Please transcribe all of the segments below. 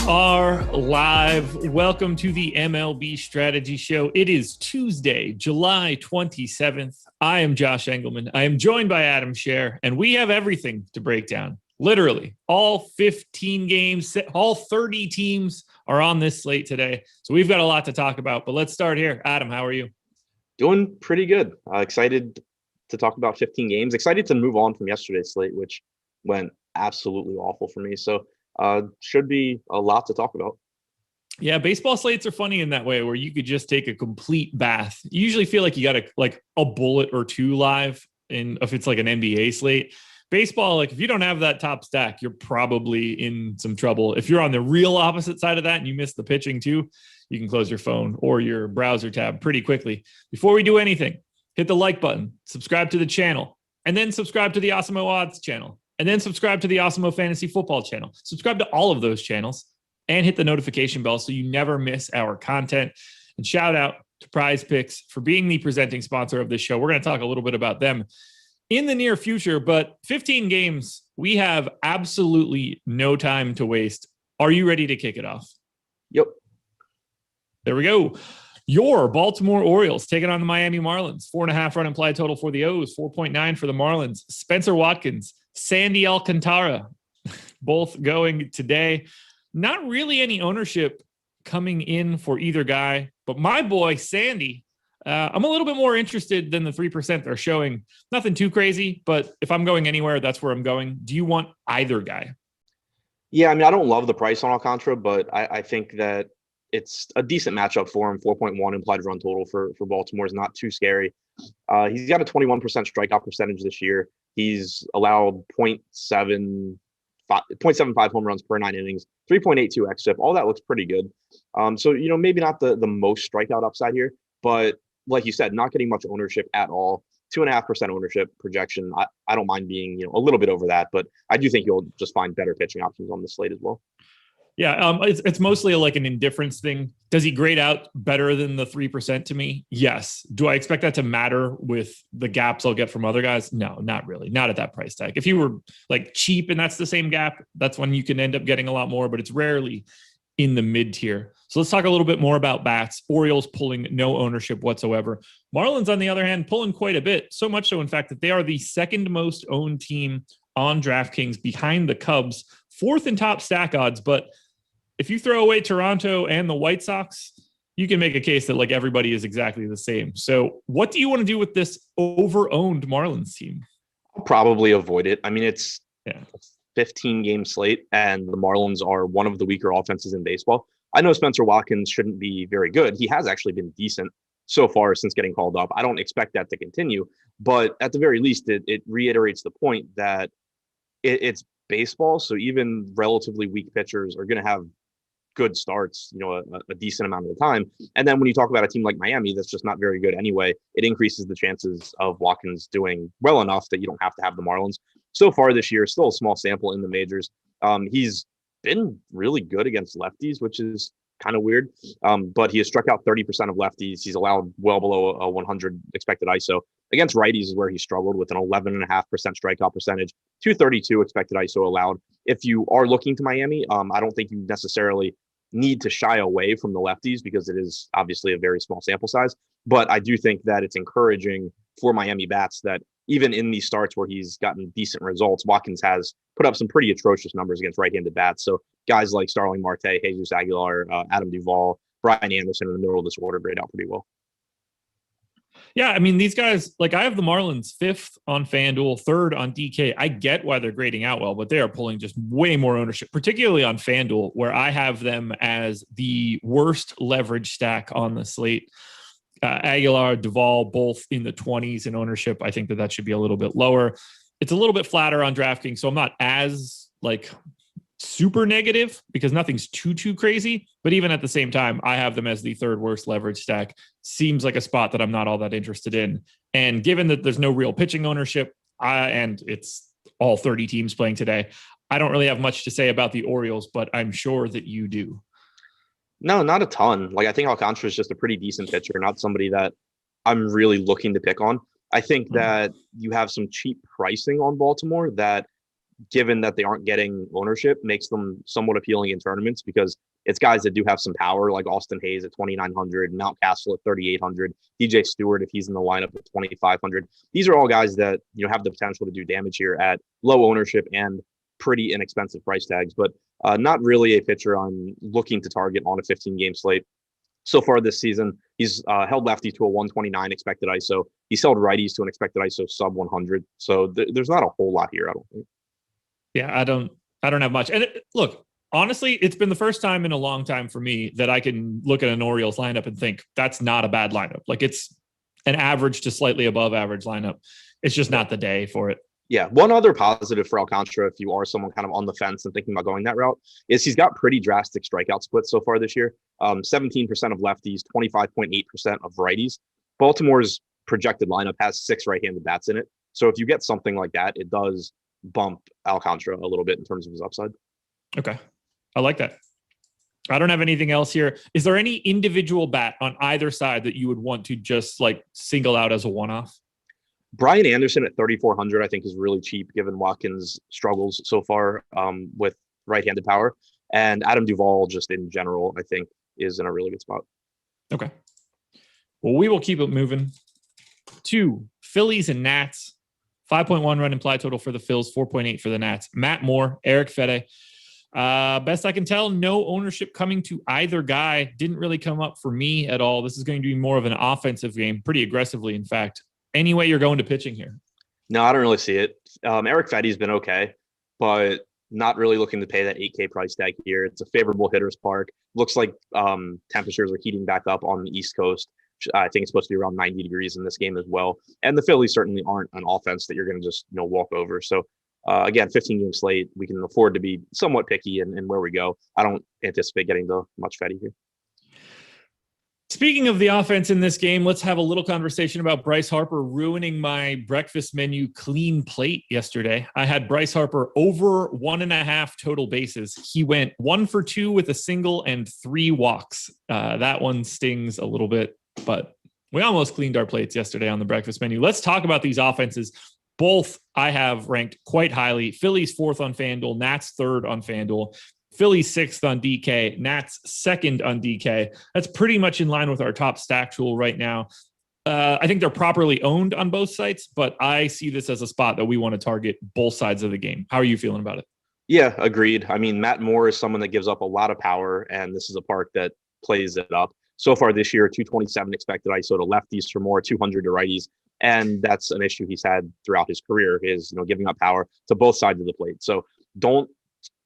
are live. Welcome to the MLB Strategy Show. It is Tuesday, July 27th. I am Josh Engleman. I am joined by Adam Scherer, and we have everything to break down. Literally, all 15 games, all 30 teams are on this slate today. So we've got a lot to talk about, but let's start here. Adam, how are you? Doing pretty good. Excited to talk about 15 games. Excited to move on from yesterday's slate, which went absolutely awful for me. So should be a lot to talk about. Yeah, baseball slates are funny in that way where you could just take a complete bath. You usually feel like you got a bullet or two live if it's like an NBA slate. Baseball, like if you don't have that top stack, you're probably in some trouble. If you're on the real opposite side of that and you miss the pitching too, you can close your phone or your browser tab pretty quickly. Before we do anything, hit the like button, subscribe to the channel, and then subscribe to the Awesemo Odds channel. And then subscribe to the Awesemo Fantasy Football channel. Subscribe to all of those channels and hit the notification bell so you never miss our content. And shout out to PrizePicks for being the presenting sponsor of this show. We're going to talk a little bit about them in the near future, but 15 games, we have absolutely no time to waste. Are you ready to kick it off? Yep. There we go. Your Baltimore Orioles taking on the Miami Marlins. 4.5 run implied total for the O's, 4.9 for the Marlins. Spencer Watkins, Sandy Alcantara, both going today. Not really any ownership coming in for either guy, but my boy, Sandy, I'm a little bit more interested than the 3% they're showing. Nothing too crazy, but if I'm going anywhere, that's where I'm going. Do you want either guy? Yeah, I mean, I don't love the price on Alcantara, but I think that it's a decent matchup for him. 4.1 implied run total for Baltimore is not too scary. He's got a 21% strikeout percentage this year. He's allowed 0.75 home runs per 9 innings, 3.82 xFIP. All that looks pretty good. So, maybe not the most strikeout upside here, but like you said, not getting much ownership at all. 2.5% ownership projection. I don't mind being, a little bit over that, but I do think you'll just find better pitching options on the slate as well. Yeah, it's mostly like an indifference thing. Does he grade out better than the 3% to me? Yes. Do I expect that to matter with the gaps I'll get from other guys? No, not really. Not at that price tag. If you were like cheap and that's the same gap, that's when you can end up getting a lot more, but it's rarely in the mid tier. So let's talk a little bit more about bats. Orioles pulling no ownership whatsoever. Marlins, on the other hand, pulling quite a bit. So much so, in fact, that they are the second most owned team on DraftKings behind the Cubs, fourth in top stack odds, but if you throw away Toronto and the White Sox, you can make a case that like everybody is exactly the same. So what do you want to do with this over-owned Marlins team? I'll probably avoid it. I mean, it's a 15-game slate, and the Marlins are one of the weaker offenses in baseball. I know Spencer Watkins shouldn't be very good. He has actually been decent so far since getting called up. I don't expect that to continue, but at the very least, it reiterates the point that it's baseball. So even relatively weak pitchers are going to have good starts, a decent amount of the time. And then when you talk about a team like Miami, that's just not very good anyway, it increases the chances of Watkins doing well enough that you don't have to have the Marlins. So far this year, still a small sample in the majors. He's been really good against lefties, which is kind of weird. But he has struck out 30% of lefties. He's allowed well below a 100 expected ISO. Against righties is where he struggled with an 11.5% strikeout percentage, 232 expected ISO allowed. If you are looking to Miami, I don't think you necessarily need to shy away from the lefties because it is obviously a very small sample size. But I do think that it's encouraging for Miami bats that even in these starts where he's gotten decent results, Watkins has put up some pretty atrocious numbers against right-handed bats. So guys like Starling Marte, Jesus Aguilar, Adam Duvall, Brian Anderson in the middle of this order grade out pretty well. Yeah, I mean, these guys, like I have the Marlins 5th on FanDuel, 3rd on DK. I get why they're grading out well, but they are pulling just way more ownership, particularly on FanDuel, where I have them as the worst leverage stack on the slate. Aguilar, Duvall, both in the 20s in ownership. I think that should be a little bit lower. It's a little bit flatter on DraftKings, so I'm not as super negative because nothing's too crazy. But even at the same time, I have them as the 3rd worst leverage stack. Seems like a spot that I'm not all that interested in. And given that there's no real pitching ownership, and it's all 30 teams playing today, I don't really have much to say about the Orioles, but I'm sure that you do. No, not a ton. I think Alcantara is just a pretty decent pitcher, not somebody that I'm really looking to pick on. I think that you have some cheap pricing on Baltimore that given that they aren't getting ownership, makes them somewhat appealing in tournaments because it's guys that do have some power, like Austin Hayes at 2,900, Mountcastle at 3,800, DJ Stewart if he's in the lineup at 2,500. These are all guys that have the potential to do damage here at low ownership and pretty inexpensive price tags, but not really a pitcher I'm looking to target on a 15-game slate. So far this season, he's held lefty to a 129 expected ISO. He's held righties to an expected ISO sub 100. So there's not a whole lot here, I don't think. Yeah, I don't have much. And look, honestly, it's been the first time in a long time for me that I can look at an Orioles lineup and think that's not a bad lineup. Like it's an average to slightly above average lineup. It's just not the day for it. Yeah. One other positive for Alcantara, if you are someone kind of on the fence and thinking about going that route, is he's got pretty drastic strikeout splits so far this year. 17% of lefties, 25.8% of righties. Baltimore's projected lineup has 6 right-handed bats in it. So if you get something like that, it does bump Alcantara a little bit in terms of his upside. Okay. I like that. I don't have anything else here. Is there any individual bat on either side that you would want to just like single out as a one-off? Brian Anderson at 3,400, I think, is really cheap given Watkins' struggles so far with right-handed power. And Adam Duvall, just in general, I think, is in a really good spot. Okay. Well, we will keep it moving to Phillies and Nats. 5.1 run implied total for the Phils, 4.8 for the Nats. Matt Moore, Eric Fede. Best I can tell, no ownership coming to either guy. Didn't really come up for me at all. This is going to be more of an offensive game, pretty aggressively, in fact. Any way you're going to pitching here? No, I don't really see it. Eric Fede's been okay, but not really looking to pay that $8K price tag here. It's a favorable hitter's park. Looks like temperatures are heating back up on the East Coast. I think it's supposed to be around 90 degrees in this game as well. And the Phillies certainly aren't an offense that you're going to just walk over. So again, 15-game slate, we can afford to be somewhat picky in where we go. I don't anticipate getting to much Fede here. Speaking of the offense in this game, let's have a little conversation about Bryce Harper ruining my breakfast menu clean plate yesterday. I had Bryce Harper over 1.5 total bases. He went 1 for 2 with a single and 3 walks. That one stings a little bit, but we almost cleaned our plates yesterday on the breakfast menu. Let's talk about these offenses. Both I have ranked quite highly. Phillies 4th on FanDuel, Nats 3rd on FanDuel. Phillies 6th on DK, Nats 2nd on DK. That's pretty much in line with our top stack tool right now. I think they're properly owned on both sites, but I see this as a spot that we want to target both sides of the game. How are you feeling about it? Yeah, agreed. I mean, Matt Moore is someone that gives up a lot of power, and this is a park that plays it up. So far this year, 227 expected ISO to lefties for Moore, 200 to righties. And that's an issue he's had throughout his career is, giving up power to both sides of the plate. So don't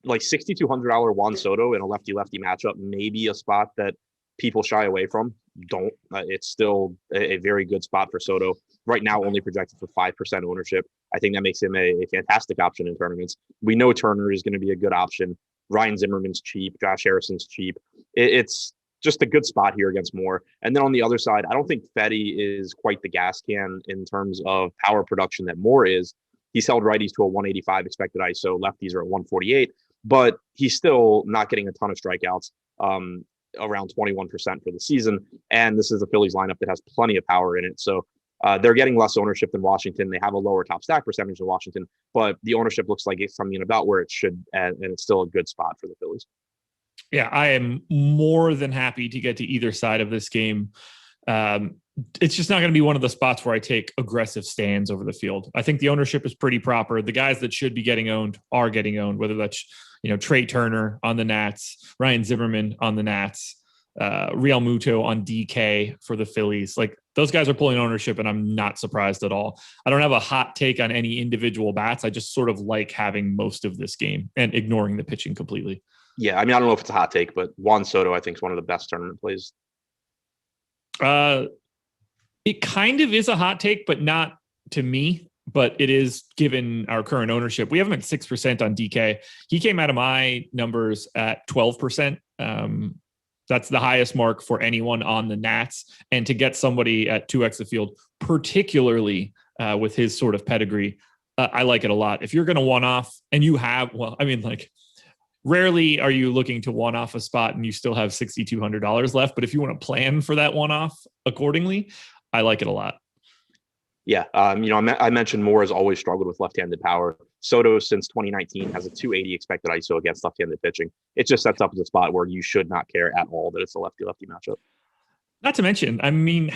like $6,200 Juan Soto in a lefty-lefty matchup, maybe a spot that people shy away from. Don't. It's still a very good spot for Soto. Right now, only projected for 5% ownership. I think that makes him a fantastic option in tournaments. We know Turner is going to be a good option. Ryan Zimmerman's cheap. Josh Harrison's cheap. It's just a good spot here against Moore. And then on the other side, I don't think Fede is quite the gas can in terms of power production that Moore is. He's held righties to a 185 expected ISO. Lefties are at 148. But he's still not getting a ton of strikeouts, around 21% for the season. And this is a Phillies lineup that has plenty of power in it. So they're getting less ownership than Washington. They have a lower top stack percentage than Washington, but the ownership looks like it's coming in about where it should, and it's still a good spot for the Phillies. Yeah, I am more than happy to get to either side of this game. It's just not going to be one of the spots where I take aggressive stands over the field. I think the ownership is pretty proper. The guys that should be getting owned are getting owned, whether that's, Trey Turner on the Nats, Ryan Zimmerman on the Nats, Real Muto on DK for the Phillies. Like those guys are pulling ownership and I'm not surprised at all. I don't have a hot take on any individual bats. I just sort of like having most of this game and ignoring the pitching completely. Yeah. I mean, I don't know if it's a hot take, but Juan Soto, I think, is one of the best tournament plays. It kind of is a hot take, but not to me, but it is given our current ownership. We have him at 6% on DK. He came out of my numbers at 12%. That's the highest mark for anyone on the Nats. And to get somebody at 2x the field, particularly with his sort of pedigree, I like it a lot. If you're going to one-off and you have, rarely are you looking to one-off a spot and you still have $6,200 left. But if you want to plan for that one-off accordingly, I like it a lot. Yeah. I mentioned Moore has always struggled with left-handed power. Soto, since 2019, has a 280 expected ISO against left-handed pitching. It just sets up as a spot where you should not care at all that it's a lefty-lefty matchup. Not to mention, I mean,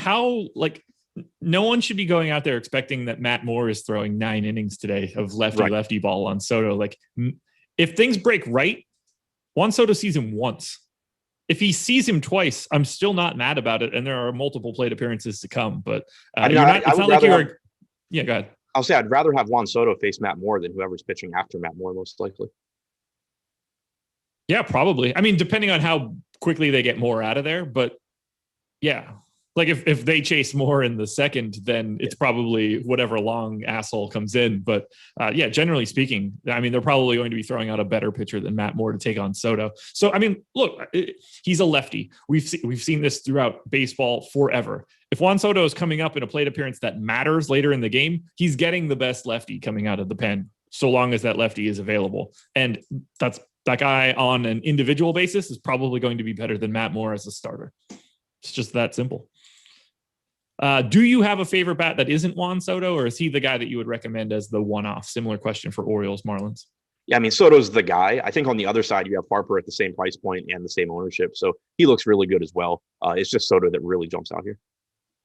no one should be going out there expecting that Matt Moore is throwing 9 innings today of lefty ball on Soto. Like, if things break right, Juan Soto sees him once. If he sees him twice, I'm still not mad about it. And there are multiple plate appearances to come. But it's not like you're. Yeah, go ahead. I'll say I'd rather have Juan Soto face Matt Moore than whoever's pitching after Matt Moore, most likely. Yeah, probably. I mean, depending on how quickly they get Moore out of there. But yeah, like if they chase Moore in the second, then it's probably whatever long asshole comes in. But yeah, generally speaking, I mean, they're probably going to be throwing out a better pitcher than Matt Moore to take on Soto. So, I mean, look, he's a lefty. We've seen this throughout baseball forever. If Juan Soto is coming up in a plate appearance that matters later in the game, he's getting the best lefty coming out of the pen, so long as that lefty is available. And that guy on an individual basis is probably going to be better than Matt Moore as a starter. It's just that simple. Do you have a favorite bat that isn't Juan Soto, or is he the guy that you would recommend as the one-off? Similar question for Orioles, Marlins. Yeah, I mean, Soto's the guy. I think on the other side, you have Harper at the same price point and the same ownership. So he looks really good as well. It's just Soto that really jumps out here.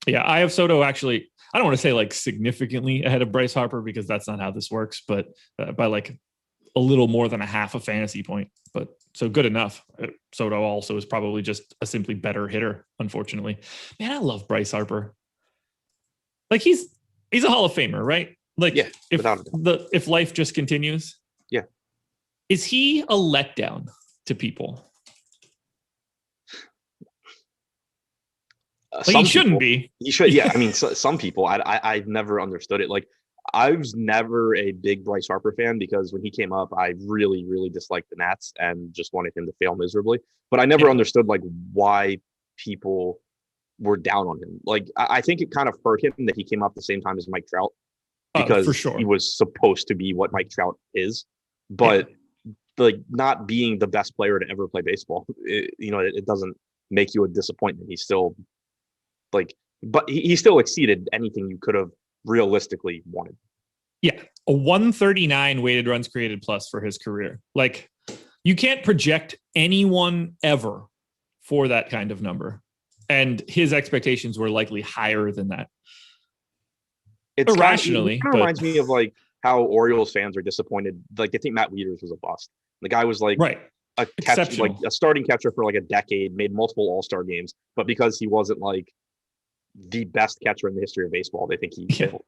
Yeah, I have Soto actually, I don't want to say like significantly ahead of Bryce Harper because that's not how this works, but by like a little more than a half a fantasy point. But so good enough. Soto also is probably just a simply better hitter, unfortunately. Man, I love Bryce Harper. Like he's a Hall of Famer, right? Like yeah, if life just continues. Yeah. Is he a letdown to people? He shouldn't be. He should. Yeah. I mean, some people, I've never understood it. Like I was never a big Bryce Harper fan because when he came up, I really, really disliked the Nats and just wanted him to fail miserably. But I never understood like why people were down on him. Like I think it kind of hurt him that he came up the same time as Mike Trout because for sure. He was supposed to be what Mike Trout is, but like not being the best player to ever play baseball, it doesn't make you a disappointment. He's still but he still exceeded anything you could have realistically wanted. Yeah. A 139 weighted runs created plus for his career. Like you can't project anyone ever for that kind of number. And his expectations were likely higher than that. It's irrationally. It kind of reminds me of like how Orioles fans are disappointed. Like they think Matt Wieters was a bust. The guy was like a catcher, like a starting catcher for like a decade, made multiple All-Star games, but because he wasn't like the best catcher in the history of baseball, they think he failed.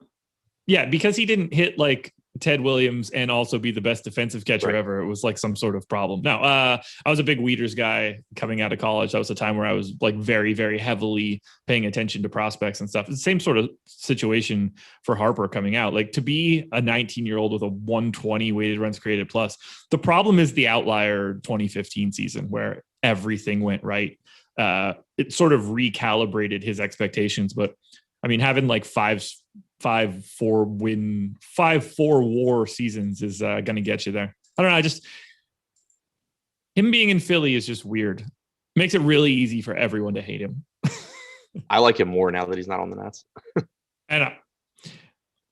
Yeah, because he didn't hit like Ted Williams and also be the best defensive catcher ever. It was like some sort of problem. No, I was a big Wieters guy coming out of college. That was a time where I was like very, very heavily paying attention to prospects and stuff. It's the same sort of situation for Harper coming out. Like to be a 19-year-old with a 120 weighted runs created plus. The problem is the outlier 2015 season where everything went right. It sort of recalibrated his expectations. But I mean, having like 5-4 WAR seasons is going to get you there. I don't know. Him being in Philly is just weird. Makes it really easy for everyone to hate him. I like him more now that he's not on the Nats. And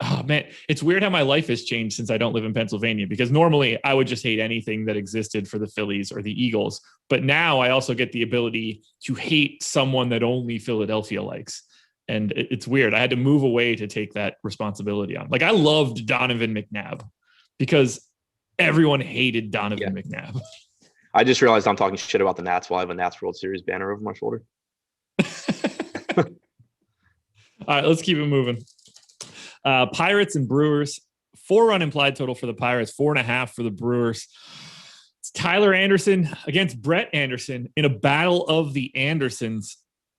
oh man, it's weird how my life has changed since I don't live in Pennsylvania, because normally I would just hate anything that existed for the Phillies or the Eagles. But now I also get the ability to hate someone that only Philadelphia likes. And it's weird. I had to move away to take that responsibility on. Like I loved Donovan McNabb because everyone hated Donovan McNabb. I just realized I'm talking shit about the Nats while I have a Nats World Series banner over my shoulder. All right, let's keep it moving. Pirates and Brewers. 4-run implied total for the Pirates, 4.5 for the Brewers. It's Tyler Anderson against Brett Anderson in a battle of the Andersons.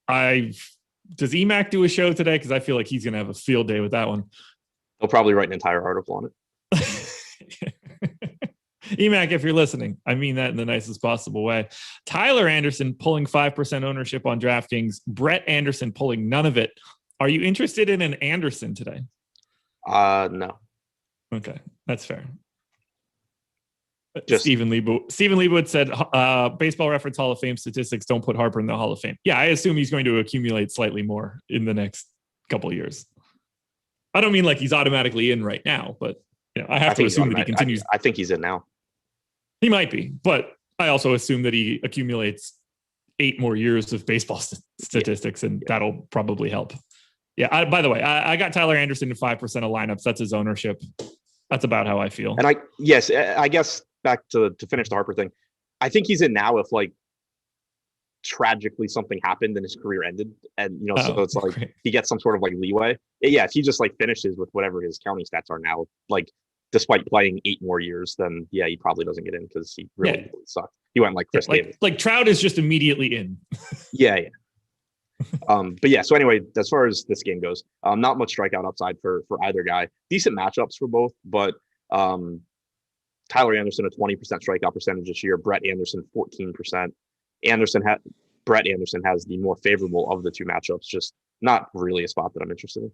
Does EMAC do a show today? Because I feel like he's going to have a field day with that one. He'll probably write an entire article on it. EMAC, if you're listening, I mean that in the nicest possible way. Tyler Anderson pulling 5% ownership on DraftKings. Brett Anderson pulling none of it. Are you interested in an Anderson today? No. Okay, that's fair. Stephen Leibowitz said, Baseball Reference Hall of Fame statistics don't put Harper in the Hall of Fame. Yeah, I assume he's going to accumulate slightly more in the next couple of years. I don't mean like he's automatically in right now, but I have to assume that he continues. I think he's in now. He might be, but I also assume that he accumulates 8 more years of baseball statistics, and that'll probably help. Yeah. By the way, I got Tyler Anderson to 5% of lineups. That's his ownership. That's about how I feel. And I guess back to finish the Harper thing, I think he's in now if like tragically something happened and his career ended, and so it's like great. He gets some sort of like leeway. Yeah, if he just like finishes with whatever his counting stats are now, like despite playing 8 more years, then yeah, he probably doesn't get in because he really sucked. He went like Chris Davis. Like Trout is just immediately in. Yeah. But yeah, so anyway, as far as this game goes, not much strikeout upside for either guy. Decent matchups for both, but Tyler Anderson a 20% strikeout percentage this year. Brett Anderson 14%. Brett Anderson has the more favorable of the two matchups. Just not really a spot that I'm interested in.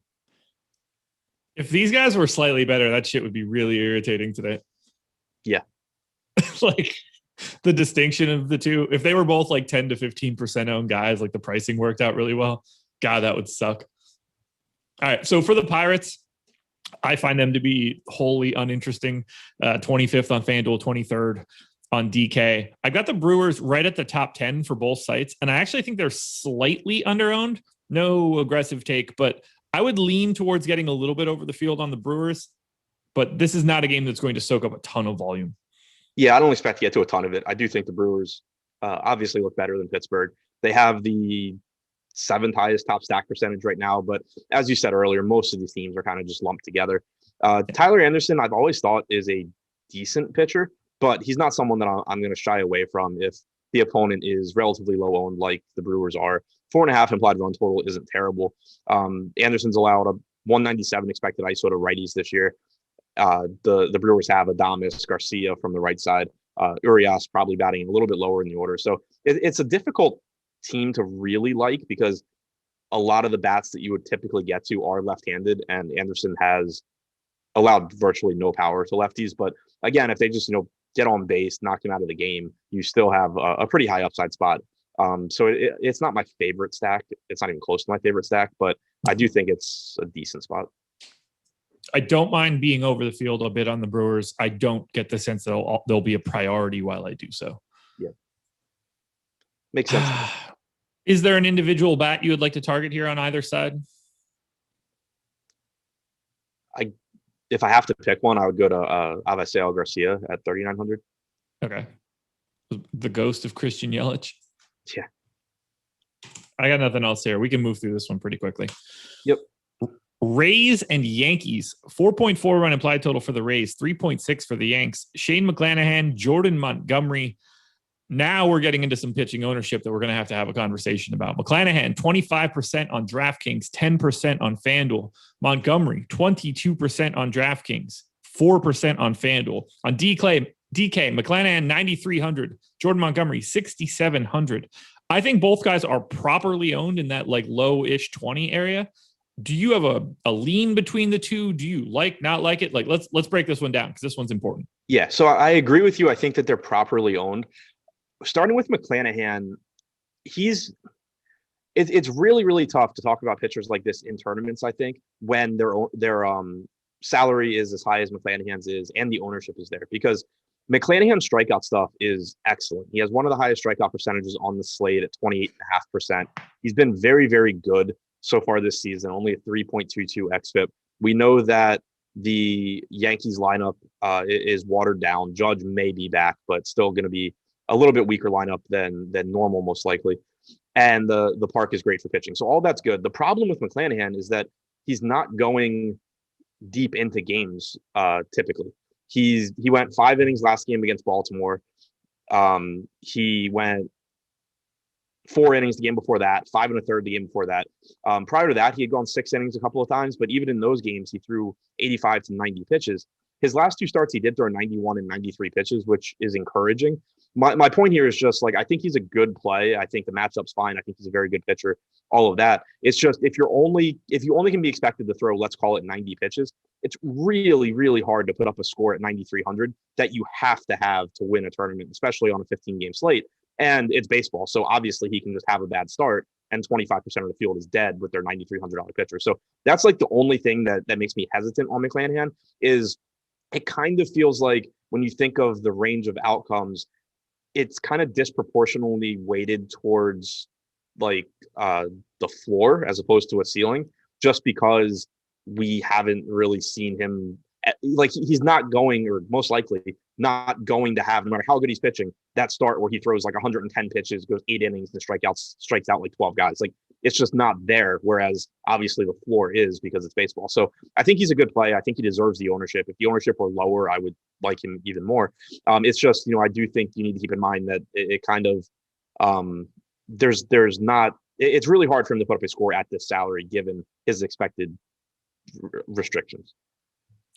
If these guys were slightly better, that shit would be really irritating today. Yeah. Like the distinction of the two, if they were both like 10 to 15% owned guys, like the pricing worked out really well. God, that would suck. All right. So for the Pirates, I find them to be wholly uninteresting. 25th on FanDuel, 23rd on DK. I've got the Brewers right at the top 10 for both sites. And I actually think they're slightly underowned. No aggressive take, but I would lean towards getting a little bit over the field on the Brewers. But this is not a game that's going to soak up a ton of volume. Yeah, I don't expect to get to a ton of it. I do think the Brewers obviously look better than Pittsburgh. They have the 7th highest top stack percentage right now. But as you said earlier, most of these teams are kind of just lumped together. Tyler Anderson, I've always thought is a decent pitcher, but he's not someone that I'm going to shy away from if the opponent is relatively low owned like the Brewers are. 4.5 implied run total isn't terrible. Anderson's allowed a 197 expected ISO to righties this year. The Brewers have Adames, Garcia from the right side. Urias probably batting a little bit lower in the order. So it's a difficult team to really like because a lot of the bats that you would typically get to are left-handed, and Anderson has allowed virtually no power to lefties. But again, if they just get on base, knock him out of the game, you still have a pretty high upside spot. So it's not my favorite stack. It's not even close to my favorite stack, but I do think it's a decent spot. I don't mind being over the field a bit on the Brewers. I don't get the sense that they'll be a priority while I do so. Yeah. Makes sense. Is there an individual bat you would like to target here on either side? If I have to pick one, I would go to Avisail Garcia at 3,900. Okay. The ghost of Christian Yelich. Yeah. I got nothing else here. We can move through this one pretty quickly. Yep. Rays and Yankees, 4.4 run implied total for the Rays, 3.6 for the Yanks. Shane McClanahan, Jordan Montgomery. Now we're getting into some pitching ownership that we're going to have a conversation about. McClanahan, 25% on DraftKings, 10% on FanDuel. Montgomery, 22% on DraftKings, 4% on FanDuel. On DK, McClanahan, 9,300. Jordan Montgomery, 6,700. I think both guys are properly owned in that like low-ish 20 area. Do you have a lean between the two? Do you not like it? Like, let's break this one down because this one's important. Yeah, so I agree with you. I think that they're properly owned. Starting with McClanahan, it's really, really tough to talk about pitchers like this in tournaments, I think, when their salary is as high as McClanahan's is and the ownership is there, because McClanahan's strikeout stuff is excellent. He has one of the highest strikeout percentages on the slate at 28.5%. He's been very, very good so far this season, only a 3.22 xFIP. We know that the Yankees lineup is watered down. Judge may be back, but still going to be a little bit weaker lineup than normal, most likely. And the park is great for pitching. So all that's good. The problem with McClanahan is that he's not going deep into games typically. He went 5 innings last game against Baltimore. He went 4 innings the game before that, 5 1/3 the game before that. Prior to that, he had gone 6 innings a couple of times, but even in those games, he threw 85 to 90 pitches. His last 2 starts, he did throw 91 and 93 pitches, which is encouraging. My point here is just like, I think he's a good play. I think the matchup's fine. I think he's a very good pitcher, all of that. It's just, if you only can be expected to throw, let's call it 90 pitches, it's really, really hard to put up a score at 9,300 that you have to win a tournament, especially on a 15-game slate. And it's baseball. So obviously he can just have a bad start and 25% of the field is dead with their $9,300 pitcher. So that's like the only thing that makes me hesitant on McClanahan is it kind of feels like when you think of the range of outcomes, it's kind of disproportionately weighted towards like the floor as opposed to a ceiling, just because we haven't really seen him like he's not going, or most likely not going to have, no matter how good he's pitching, that start where he throws like 110 pitches, goes 8 innings, and strikes out like 12 guys. Like it's just not there. Whereas obviously the floor is, because it's baseball. So I think he's a good play. I think he deserves the ownership. If the ownership were lower, I would like him even more. It's just, I do think you need to keep in mind that it kind of there's not. It's really hard for him to put up a score at this salary given his expected restrictions.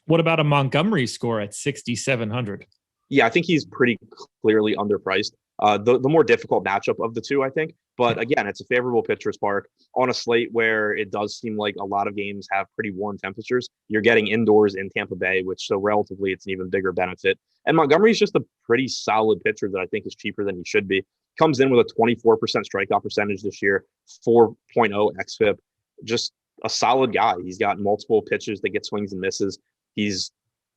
What about a Montgomery score at 6,700? Yeah, I think he's pretty clearly underpriced. The more difficult matchup of the two, I think. But again, it's a favorable pitcher's park on a slate where it does seem like a lot of games have pretty warm temperatures. You're getting indoors in Tampa Bay, which so relatively it's an even bigger benefit. And Montgomery's just a pretty solid pitcher that I think is cheaper than he should be. Comes in with a 24% strikeout percentage this year, 4.0 xFIP. Just a solid guy. He's got multiple pitches that get swings and misses. He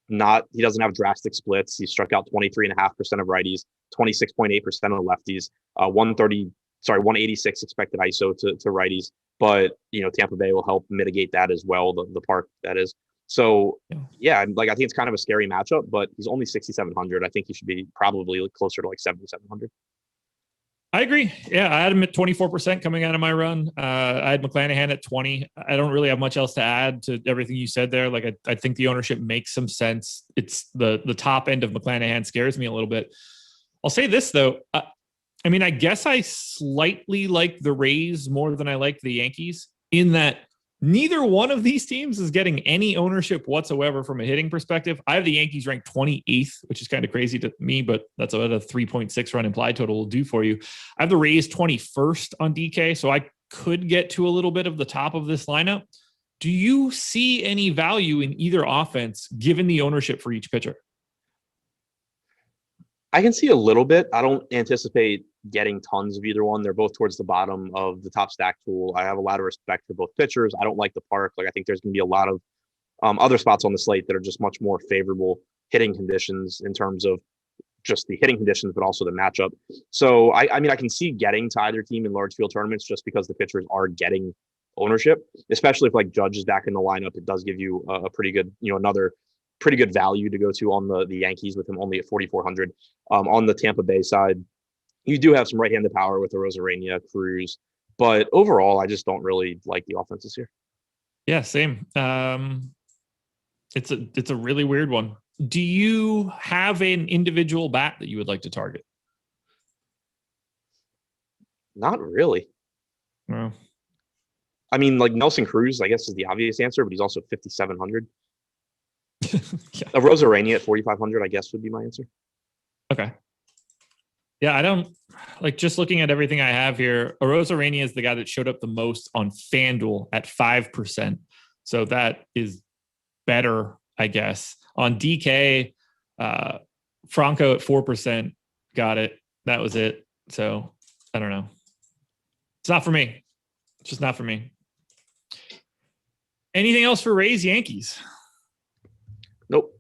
doesn't have drastic splits. He struck out 23.5% of righties, 26.8% of lefties, 186 expected ISO to righties. But, Tampa Bay will help mitigate that as well, the park that is. So, yeah, I think it's kind of a scary matchup, but he's only 6,700. I think he should be probably closer to like 7,700. I agree. Yeah, I had him at 24% coming out of my run. I had McClanahan at 20. I don't really have much else to add to everything you said there. Like, I think the ownership makes some sense. It's the top end of McClanahan scares me a little bit. I'll say this, though. I guess I slightly like the Rays more than I like the Yankees in that neither one of these teams is getting any ownership whatsoever from a hitting perspective. I have the Yankees ranked 28th, which is kind of crazy to me, but that's what a 3.6 run implied total will do for you. I have the Rays 21st on DK, so I could get to a little bit of the top of this lineup. Do you see any value in either offense given the ownership for each pitcher? I can see a little bit. I don't anticipate getting tons of either one. They're both towards the bottom of the top stack tool. I have a lot of respect for both pitchers. I don't like the park. Like, I think there's going to be a lot of other spots on the slate that are just much more favorable hitting conditions in terms of just the hitting conditions, but also the matchup. So, I can see getting to either team in large field tournaments just because the pitchers are getting ownership, especially if like Judge is back in the lineup. It does give you a pretty good, another pretty good value to go to on the Yankees with him only at 4,400. On the Tampa Bay side, you do have some right-handed power with the Arozarena, Cruz, but overall, I just don't really like the offenses here. Yeah, same. It's a really weird one. Do you have an individual bat that you would like to target? Not really. No. Like Nelson Cruz, I guess, is the obvious answer, but he's also 5,700. Yeah. Arozarena at 4,500, I guess, would be my answer. Okay. Yeah, I don't like just looking at everything I have here. Arozarena is the guy that showed up the most on FanDuel at 5%. So that is better, I guess. On DK, Franco at 4%. Got it. That was it. So I don't know. It's not for me. It's just not for me. Anything else for Rays Yankees? Nope.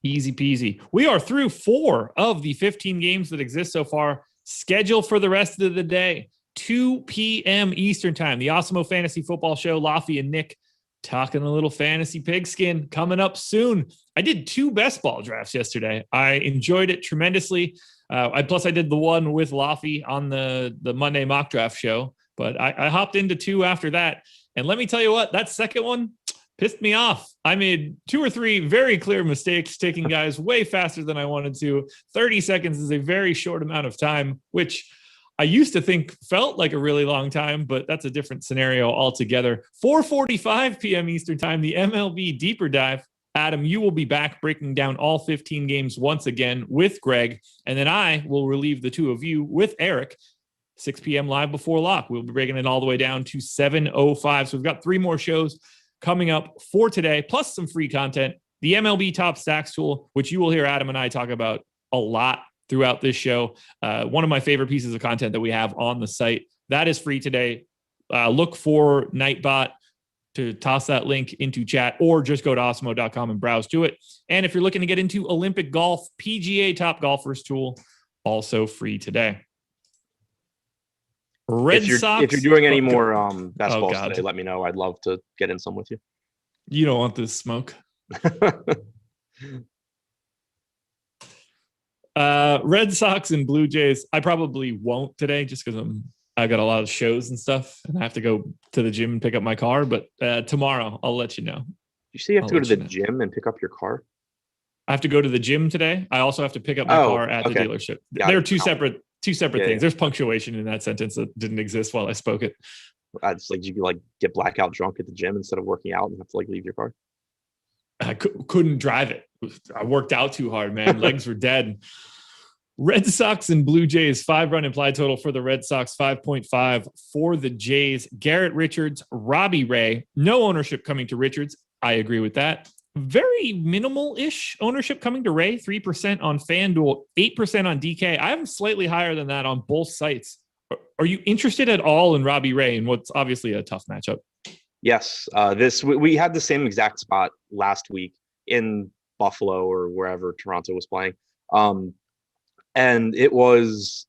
Easy peasy. We are through 4 of the 15 games that exist so far. Schedule for the rest of the day, 2 p.m. Eastern time. The Awesemo Fantasy Football Show. Laffy and Nick talking a little fantasy pigskin coming up soon. I did 2 best ball drafts yesterday. I enjoyed it tremendously. I did the one with Laffy on the Monday mock draft show, but I hopped into 2 after that. And let me tell you what, that second one pissed me off. I made 2 or 3 very clear mistakes, taking guys way faster than I wanted to. 30 seconds is a very short amount of time, which I used to think felt like a really long time, but that's a different scenario altogether. 4:45 p.m. Eastern time, the MLB Deeper Dive. Adam, you will be back breaking down all 15 games once again with Greg, and then I will relieve the 2 of you with Eric. 6 p.m. live before lock. We'll be breaking it all the way down to 7:05. So we've got 3 more shows coming up for today, plus some free content. The MLB Top Stacks tool, which you will hear Adam and I talk about a lot throughout this show. One of my favorite pieces of content that we have on the site. That is free today. Look for Nightbot to toss that link into chat, or just go to awesemo.com and browse to it. And if you're looking to get into Olympic golf, PGA Top Golfers tool, also free today. Red Sox. If you're doing any more best balls today, let me know. I'd love to get in some with you. You don't want this smoke. Red Sox and Blue Jays. I probably won't today just because I got a lot of shows and stuff, and I have to go to the gym and pick up my car. But tomorrow, I'll let you know. You say you have to go to the gym and pick up your car? I have to go to the gym today. I also have to pick up my car at the dealership. They're two separate things. Yeah. There's punctuation in that sentence that didn't exist while I spoke it. It's like you could like get blackout drunk at the gym instead of working out and have to like leave your car. I couldn't drive it. I worked out too hard, man. Legs were dead. Red Sox and Blue Jays, 5-run implied total for the Red Sox, 5.5 for the Jays. Garrett Richards, Robbie Ray, no ownership coming to Richards. I agree with that. Very minimal-ish ownership coming to Ray, 3% on FanDuel, 8% on DK. I am slightly higher than that on both sites. Are you interested at all in Robbie Ray in what's obviously a tough matchup? Yes. We had the same exact spot last week in Buffalo or wherever Toronto was playing. And it was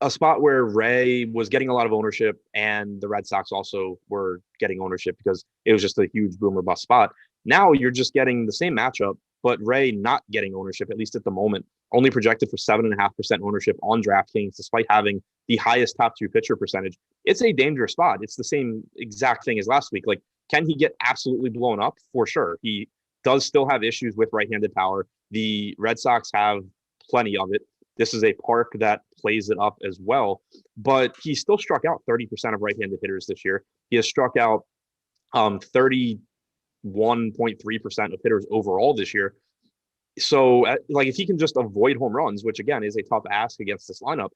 a spot where Ray was getting a lot of ownership, and the Red Sox also were getting ownership because it was just a huge boomer bust spot. Now you're just getting the same matchup, but Ray not getting ownership, at least at the moment, only projected for 7.5% ownership on DraftKings, despite having the highest top 2 pitcher percentage. It's a dangerous spot. It's the same exact thing as last week. Like, can he get absolutely blown up? For sure. He does still have issues with right-handed power. The Red Sox have plenty of it. This is a park that plays it up as well, but he still struck out 30% of right-handed hitters this year. He has struck out 31.3% of hitters overall this year. So, like, if he can just avoid home runs, which again is a tough ask against this lineup,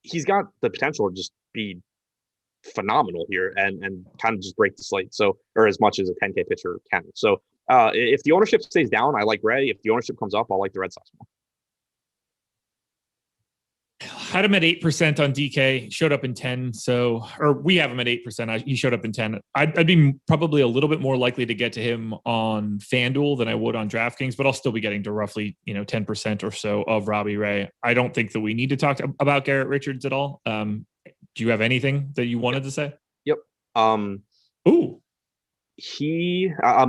he's got the potential to just be phenomenal here and kind of just break the slate. So, or as much as a 10K pitcher can. So, if the ownership stays down, I like Ray. If the ownership comes up, I'll like the Red Sox more. Had him at 8% on DK, showed up in 10. So, or we have him at 8%. He showed up in 10. I'd be probably a little bit more likely to get to him on FanDuel than I would on DraftKings, but I'll still be getting to roughly, 10% or so of Robbie Ray. I don't think that we need to talk about Garrett Richards at all. Do you have anything that you wanted to say? Yep. I'm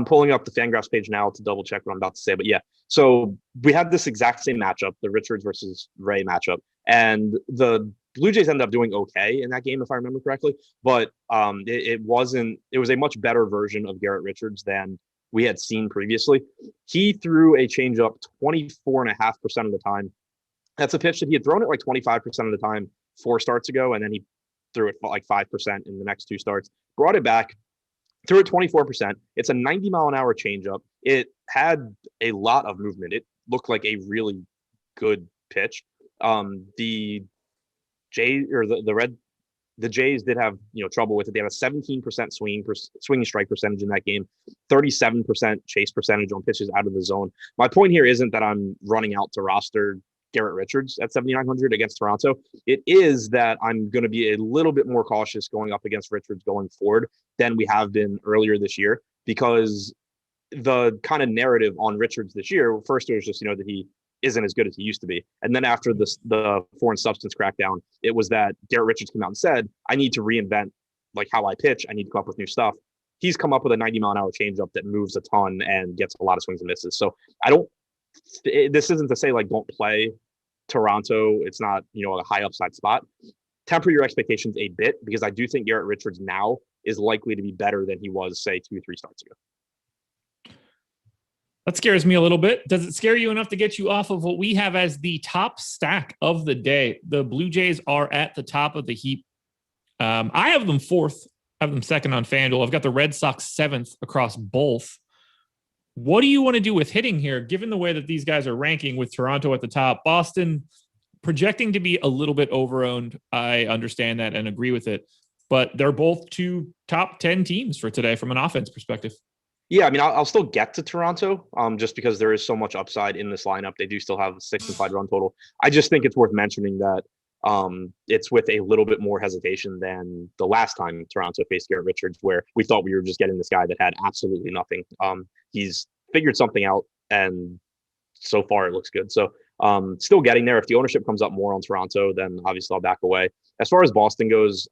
pulling up the Fangraphs page now to double check what I'm about to say, but yeah. So we had this exact same matchup, the Richards versus Ray matchup, and the Blue Jays ended up doing okay in that game, if I remember correctly, but it was a much better version of Garrett Richards than we had seen previously. He threw a changeup 24.5% of the time. That's a pitch that he had thrown it like 25% of the time 4 starts ago, and then he threw it like 5% in the next 2 starts, brought it back, threw it 24%. It's a 90-mile-an-hour changeup. It had a lot of movement. It looked like a really good pitch. The Jays did have trouble with it. They had a 17% swinging strike percentage in that game, 37% chase percentage on pitches out of the zone. My point here isn't that I'm running out to roster Garrett Richards at 7,900 against Toronto. It is that I'm going to be a little bit more cautious going up against Richards going forward than we have been earlier this year, because the kind of narrative on Richards this year, first it was just, that he isn't as good as he used to be. And then after the foreign substance crackdown, it was that Garrett Richards came out and said, I need to reinvent like how I pitch. I need to come up with new stuff. He's come up with a 90-mile-an-hour changeup that moves a ton and gets a lot of swings and misses. So this isn't to say like don't play Toronto. It's not, a high upside spot. Temper your expectations a bit, because I do think Garrett Richards now is likely to be better than he was, say, 2 or 3 starts ago. That scares me a little bit. Does it scare you enough to get you off of what we have as the top stack of the day? The Blue Jays are at the top of the heap. I have them 4th. I have them 2nd on FanDuel. I've got the Red Sox 7th across both. What do you want to do with hitting here, given the way that these guys are ranking with Toronto at the top? Boston projecting to be a little bit overowned. I understand that and agree with it, but they're both 2 top 10 teams for today from an offense perspective. Yeah, I mean, I'll still get to Toronto, just because there is so much upside in this lineup. They do still have a 6 implied run total. I just think it's worth mentioning that it's with a little bit more hesitation than the last time Toronto faced Garrett Richards, where we thought we were just getting this guy that had absolutely nothing. He's figured something out, and so far it looks good. So still getting there. If the ownership comes up more on Toronto, then obviously I'll back away. As far as Boston goes,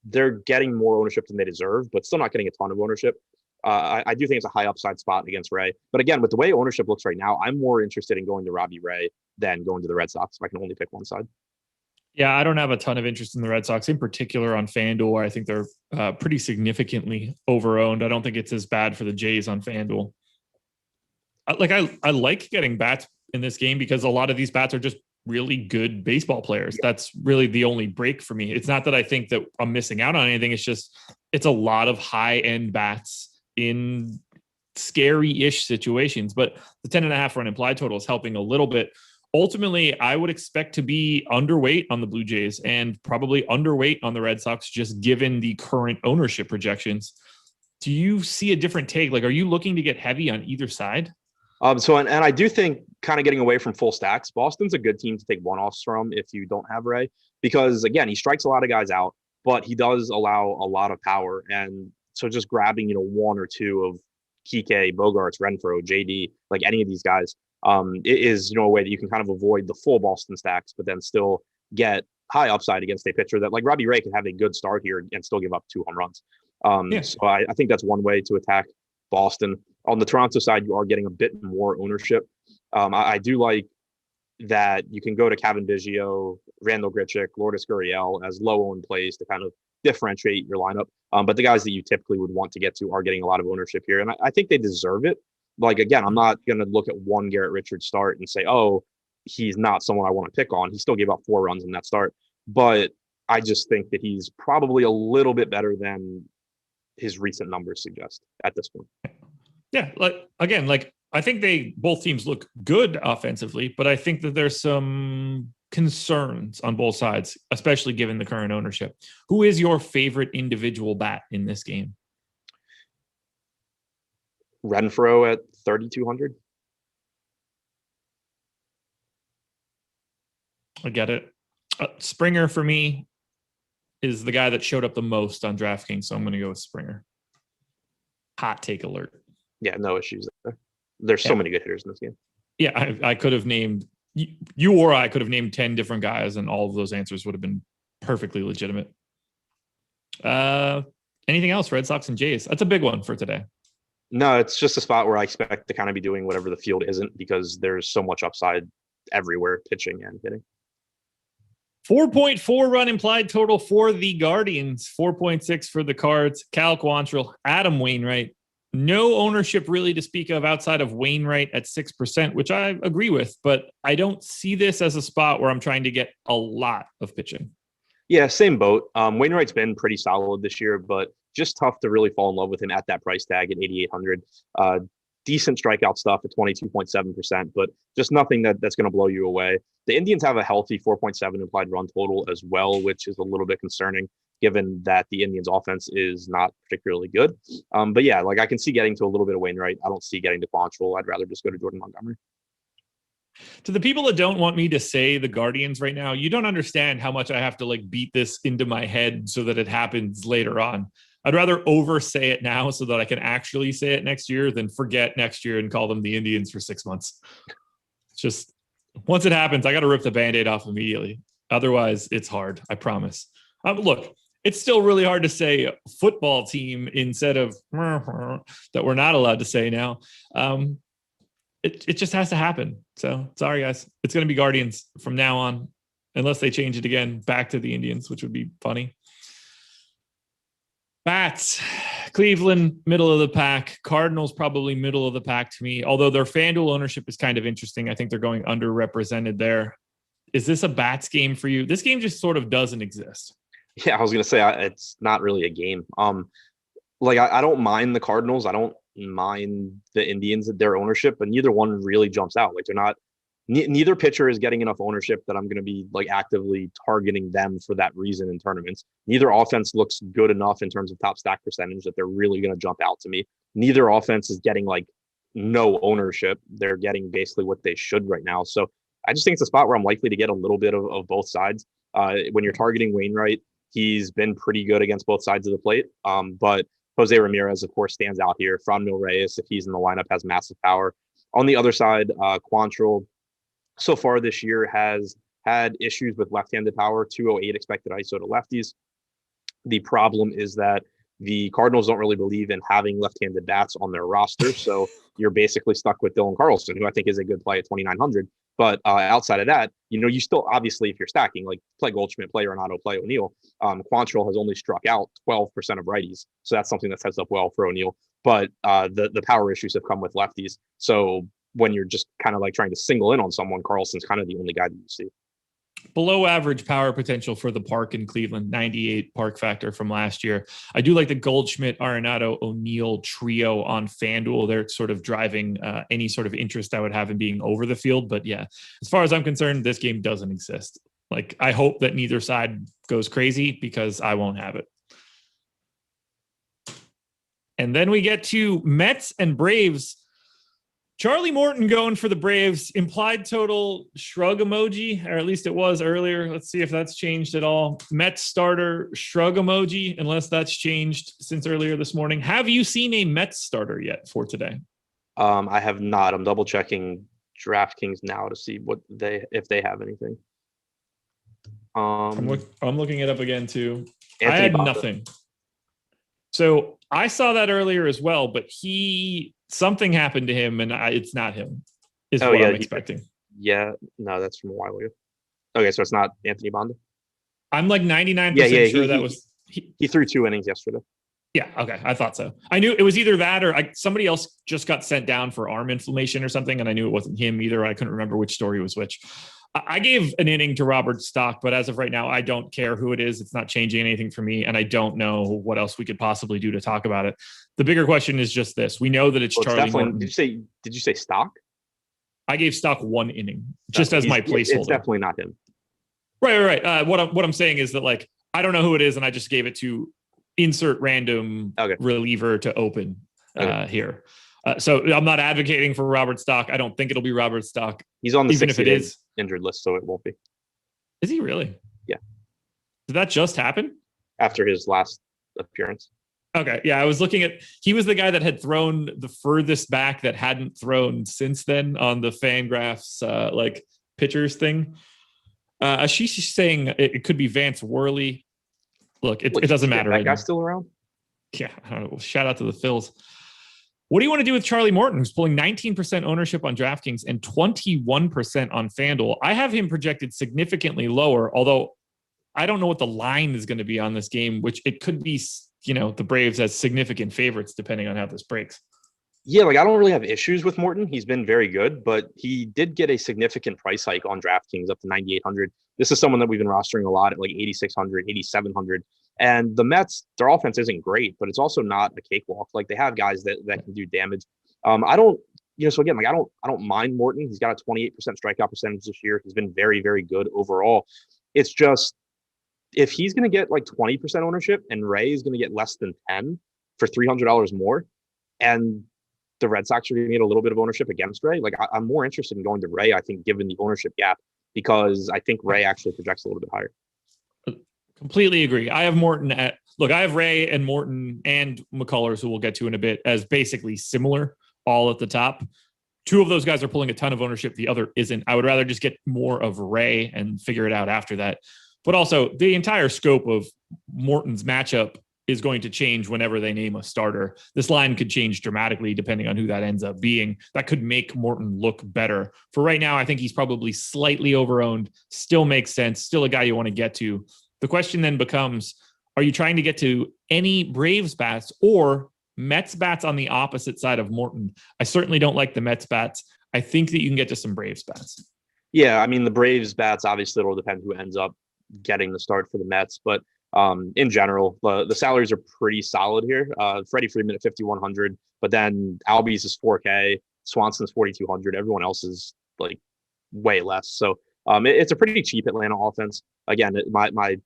they're getting more ownership than they deserve, but still not getting a ton of ownership. I do think it's a high upside spot against Ray. But again, with the way ownership looks right now, I'm more interested in going to Robbie Ray than going to the Red Sox if I can only pick one side. Yeah, I don't have a ton of interest in the Red Sox, in particular on FanDuel, where I think they're pretty significantly overowned. I don't think it's as bad for the Jays on FanDuel. I like getting bats in this game because a lot of these bats are just really good baseball players. Yeah. That's really the only break for me. It's not that I think that I'm missing out on anything. It's just, it's a lot of high-end bats in scary-ish situations, but the 10.5 run implied total is helping a little bit. Ultimately, I would expect to be underweight on the Blue Jays and probably underweight on the Red Sox, just given the current ownership projections. Do you see a different take? Like, are you looking to get heavy on either side? And I do think, kind of getting away from full stacks, Boston's a good team to take one-offs from if you don't have Ray, because again, he strikes a lot of guys out, but he does allow a lot of power. And so just grabbing, one or two of Kike, Bogarts, Renfroe, JD, like any of these guys, it is, a way that you can kind of avoid the full Boston stacks, but then still get high upside against a pitcher that, like Robbie Ray, can have a good start here and still give up 2 home runs. So I think that's one way to attack Boston. On the Toronto side, you are getting a bit more ownership. I do like that you can go to Kevin Biggio, Randall Grichuk, Lourdes Gurriel as low-owned plays to kind of differentiate your lineup. But the guys that you typically would want to get to are getting a lot of ownership here. And I think they deserve it. Like, again, I'm not going to look at one Garrett Richards start and say, oh, he's not someone I want to pick on. He still gave up 4 runs in that start. But I just think that he's probably a little bit better than his recent numbers suggest at this point. Yeah, I think both teams look good offensively, but I think that there's some concerns on both sides, especially given the current ownership. Who is your favorite individual bat in this game? Renfroe at 3,200. I get it. Springer for me is the guy that showed up the most on DraftKings, so I'm going to go with Springer. Hot take alert. Yeah, no issues there. There's so many good hitters in this game. Yeah, I could have named you or I could have named 10 different guys, and all of those answers would have been perfectly legitimate. Anything else? Red Sox and Jays. That's a big one for today. No, it's just a spot where I expect to kind of be doing whatever the field isn't, because there's so much upside everywhere, pitching and hitting. 4.4 run implied total for the Guardians, 4.6 for the Cards. Cal Quantrill, Adam Wainwright. No ownership really to speak of outside of Wainwright at 6%, which I agree with, but I don't see this as a spot where I'm trying to get a lot of pitching. Yeah, same boat. Wainwright's been pretty solid this year, but just tough to really fall in love with him at that price tag at 8,800. Decent strikeout stuff at 22.7%, but just nothing that's going to blow you away. The Indians have a healthy 4.7 implied run total as well, which is a little bit concerning given that the Indians offense is not particularly good. But yeah, like I can see getting to a little bit of Wainwright. I don't see getting to Quantrill. I'd rather just go to Jordan Montgomery. To the people that don't want me to say the Guardians right now, you don't understand how much I have to beat this into my head so that it happens later on. I'd rather oversay it now so that I can actually say it next year than forget next year and call them the Indians for 6 months. It's just, once it happens, I got to rip the Band-Aid off immediately. Otherwise, it's hard. I promise. Look, it's still really hard to say football team instead of that we're not allowed to say now. It just has to happen. So sorry, guys. It's going to be Guardians from now on, unless they change it again back to the Indians, which would be funny. Bats, Cleveland, middle of the pack. Cardinals, probably middle of the pack to me, although their FanDuel ownership is kind of interesting. I think they're going underrepresented there. Is this a bats game for you? This game just sort of doesn't exist. Yeah, I was going to say it's not really a game. I don't mind the Cardinals. I don't mind the Indians at their ownership, but neither one really jumps out. Like, they're not. Neither pitcher is getting enough ownership that I'm going to be actively targeting them for that reason in tournaments. Neither offense looks good enough in terms of top stack percentage that they're really going to jump out to me. neither offense is getting like no ownership. They're getting basically what they should right now. So I just think it's a spot where I'm likely to get a little bit of both sides. When you're targeting Wainwright, he's been pretty good against both sides of the plate. But Jose Ramirez, of course, stands out here. Franmil Reyes, if he's in the lineup, has massive power. On the other side, Quantrill, so far this year, has had issues with left-handed power, 208 expected ISO to lefties. The problem is that the Cardinals don't really believe in having left-handed bats on their roster. So you're basically stuck with Dylan Carlson, who I think is a good play at 2,900. But outside of that, you still, obviously, if you're stacking, like play Goldschmidt, play Arenado, play O'Neill. Quantrill has only struck out 12% of righties. So that's something that sets up well for O'Neill. But the power issues have come with lefties. So when you're just kind of like trying to single in on someone, Carlson's kind of the only guy that you see. Below average power potential for the park in Cleveland, 98 park factor from last year. I do like the Goldschmidt, Arenado, O'Neill trio on FanDuel. They're sort of driving any sort of interest I would have in being over the field. But yeah, as far as I'm concerned, this game doesn't exist. Like, I hope that neither side goes crazy because I won't have it. And then we get to Mets and Braves. Charlie Morton going for the Braves. Implied total shrug emoji, or at least it was earlier. Let's see if that's changed at all. Mets starter shrug emoji, unless that's changed since earlier this morning. Have you seen a Mets starter yet for today? I have not. I'm double checking DraftKings now to see if they have anything. I'm looking it up again too. Anthony I had Banda. nothing. So I saw that earlier as well, but something happened to him, and it's not him, is what I'm expecting. Yeah, no, that's from a while ago. Okay, so it's not Anthony Banda? I'm like 99% sure that was... He threw 2 innings yesterday. Yeah, okay, I thought so. I knew it was either that or somebody else just got sent down for arm inflammation or something, and I knew it wasn't him either. I couldn't remember which story was which. I gave an inning to Robert Stock, but as of right now, I don't care who it is. It's not changing anything for me, and I don't know what else we could possibly do to talk about it. The bigger question is just this. We know that it's Charlie Morton. Did you say Stock? I gave Stock 1 inning just as my placeholder. It's definitely not him. Right. What I'm saying is that, like, I don't know who it is, and I just gave it to insert random reliever to open here. So I'm not advocating for Robert Stock. I don't think it'll be Robert Stock. He's on the even if it is injured list, so it won't be. Is he really? Yeah. Did that just happen? After his last appearance. Okay. Yeah. I was looking at, he was the guy that had thrown the furthest back that hadn't thrown since then on the Fangraphs like pitchers thing. She's saying it could be Vance Worley. Look, it doesn't matter. That guy's still around? Yeah. I don't know. Shout out to the Phils. What do you want to do with Charlie Morton, who's pulling 19% ownership on DraftKings and 21% on FanDuel? I have him projected significantly lower, although I don't know what the line is going to be on this game, which it could be, the Braves as significant favorites, depending on how this breaks. Yeah, like I don't really have issues with Morton. He's been very good, but he did get a significant price hike on DraftKings up to 9,800. This is someone that we've been rostering a lot at like 8,600, 8,700. And the Mets, their offense isn't great, but it's also not a cakewalk. Like they have guys that can do damage. I don't mind Morton. He's got a 28% strikeout percentage this year. He's been very, very good overall. It's just, if he's going to get like 20% ownership and Ray is going to get less than 10 for $300 more, and the Red Sox are going to get a little bit of ownership against Ray, like I'm more interested in going to Ray, I think, given the ownership gap, because I think Ray actually projects a little bit higher. Completely agree. I have Morton I have Ray and Morton and McCullers, who we'll get to in a bit, as basically similar, all at the top. 2 of those guys are pulling a ton of ownership. The other isn't. I would rather just get more of Ray and figure it out after that. But also, the entire scope of Morton's matchup is going to change whenever they name a starter. This line could change dramatically depending on who that ends up being. That could make Morton look better. For right now, I think he's probably slightly overowned. Still makes sense. Still a guy you want to get to. The question then becomes, are you trying to get to any Braves bats or Mets bats on the opposite side of Morton? I certainly don't like the Mets bats. I think that you can get to some Braves bats. Yeah, I mean, the Braves bats, obviously it'll depend who ends up getting the start for the Mets, but in general, the salaries are pretty solid here. Freddie Freeman at 5,100, but then Albies is 4K, Swanson's 4,200. Everyone else is like way less. So it's a pretty cheap Atlanta offense. Again, my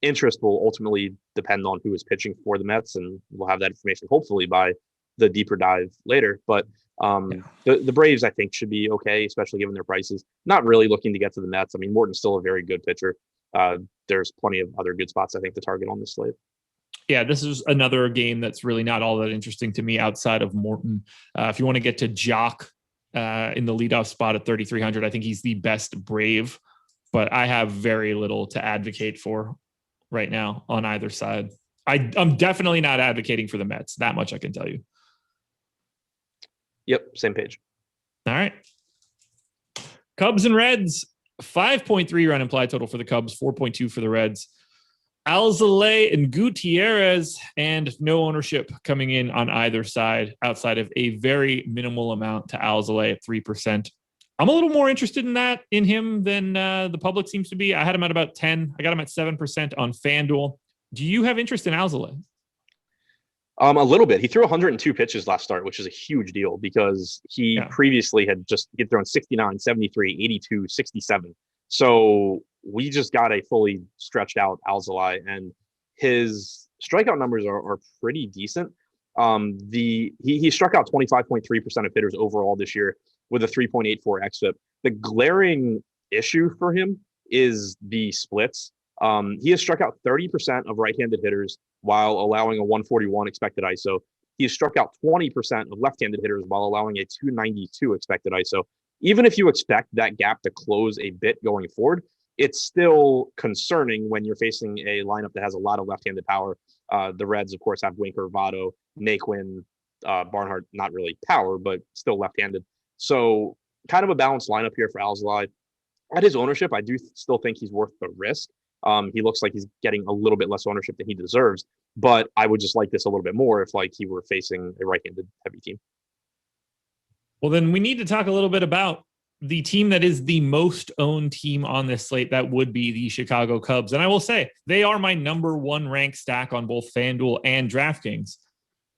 interest will ultimately depend on who is pitching for the Mets, and we'll have that information hopefully by the deeper dive later. But the Braves, I think, should be okay, especially given their prices. Not really looking to get to the Mets. I mean, Morton's still a very good pitcher. There's plenty of other good spots, I think, to target on this slate. Yeah, this is another game that's really not all that interesting to me outside of Morton. If you want to get to Jock in the leadoff spot at 3,300, I think he's the best Brave, but I have very little to advocate for right now on either side. I'm definitely not advocating for the Mets. That much I can tell you. Yep, same page. All right. Cubs and Reds, 5.3 run implied total for the Cubs, 4.2 for the Reds. Alzolay and Gutierrez, and no ownership coming in on either side outside of a very minimal amount to Alzolay at 3%. I'm a little more interested in him than the public seems to be. I had him at about 10. I got him at 7% on FanDuel. Do you have interest in Alzolay? A little bit. He threw 102 pitches last start, which is a huge deal because he previously had thrown 69, 73, 82, 67. So we just got a fully stretched out Alzolay, and his strikeout numbers are pretty decent. He struck out 25.3% of hitters overall this year with a 3.84 xFIP. The glaring issue for him is the splits. He has struck out 30% of right-handed hitters while allowing a 141 expected ISO. He has struck out 20% of left-handed hitters while allowing a 292 expected ISO. Even if you expect that gap to close a bit going forward, it's still concerning when you're facing a lineup that has a lot of left-handed power. The Reds, of course, have Winker, Votto, Naquin, Barnhart, not really power, but still left-handed. So kind of a balanced lineup here for Alzolay. At his ownership, I do still think he's worth the risk. He looks like he's getting a little bit less ownership than he deserves, but I would just like this a little bit more if he were facing a right-handed heavy team. Well, then we need to talk a little bit about the team that is the most owned team on this slate. That would be the Chicago Cubs. And I will say they are my number one ranked stack on both FanDuel and DraftKings.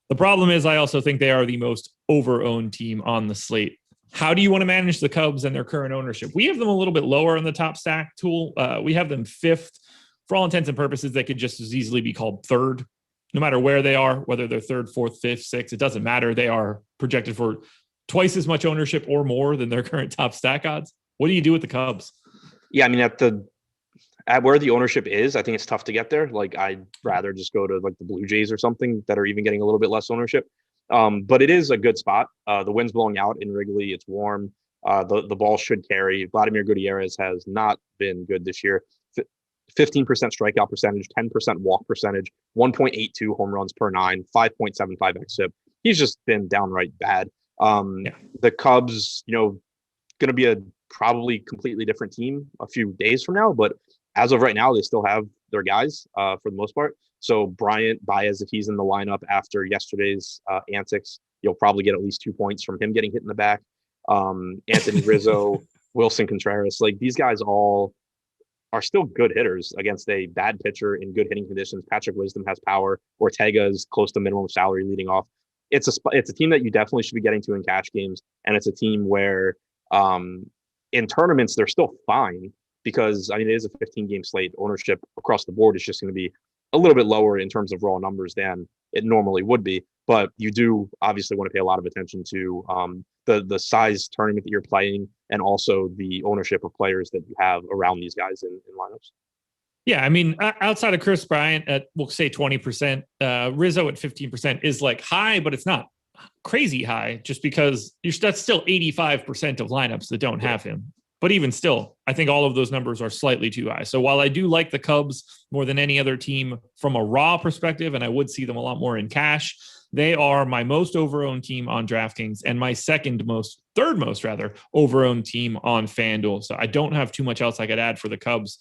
The problem is I also think they are the most over-owned team on the slate. How do you want to manage the Cubs and their current ownership? We have them a little bit lower on the top stack tool. We have them fifth. For all intents and purposes, they could just as easily be called third, no matter where they are, whether they're third, fourth, fifth, sixth. It doesn't matter. They are projected for twice as much ownership or more than their current top stack odds. What do you do with the Cubs? Yeah, I mean, at where the ownership is, I think it's tough to get there. I'd rather just go to the Blue Jays or something that are even getting a little bit less ownership. But it is a good spot. The wind's blowing out in Wrigley. It's warm. The ball should carry. Vladimir Gutierrez has not been good this year. 15% strikeout percentage, 10% walk percentage, 1.82 home runs per 9, 5.75 xFIP. He's just been downright bad. The Cubs, going to be a probably completely different team a few days from now, but as of right now, they still have their guys for the most part. So Bryant, Baez, if he's in the lineup after yesterday's antics, you'll probably get at least 2 points from him getting hit in the back. Anthony Rizzo, Wilson Contreras, these guys all are still good hitters against a bad pitcher in good hitting conditions. Patrick Wisdom has power. Ortega is close to minimum salary leading off. It's a team that you definitely should be getting to in cash games, and it's a team where in tournaments they're still fine because it is a 15-game slate. Ownership across the board is just going to be a little bit lower in terms of raw numbers than it normally would be. But you do obviously want to pay a lot of attention to the size tournament that you're playing and also the ownership of players that you have around these guys in lineups. Yeah, I mean, outside of Chris Bryant at, we'll say 20%, Rizzo at 15% is high, but it's not crazy high just because that's still 85% of lineups that don't have him. But even still, I think all of those numbers are slightly too high. So while I do like the Cubs more than any other team from a raw perspective, and I would see them a lot more in cash, they are my most over-owned team on DraftKings and my third most over-owned team on FanDuel. So I don't have too much else I could add for the Cubs.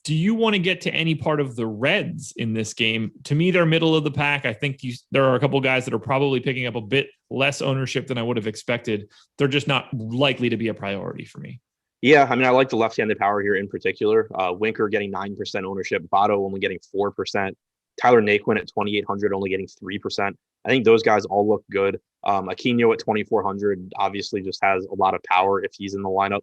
Do you want to get to any part of the Reds in this game? To me, they're middle of the pack. I think there are a couple guys that are probably picking up a bit less ownership than I would have expected. They're just not likely to be a priority for me. Yeah, I mean, I like the left-handed power here in particular. Winker getting 9% ownership, Votto only getting 4%, Tyler Naquin at 2,800 only getting 3%. I think those guys all look good. Aquino at 2,400 obviously just has a lot of power if he's in the lineup.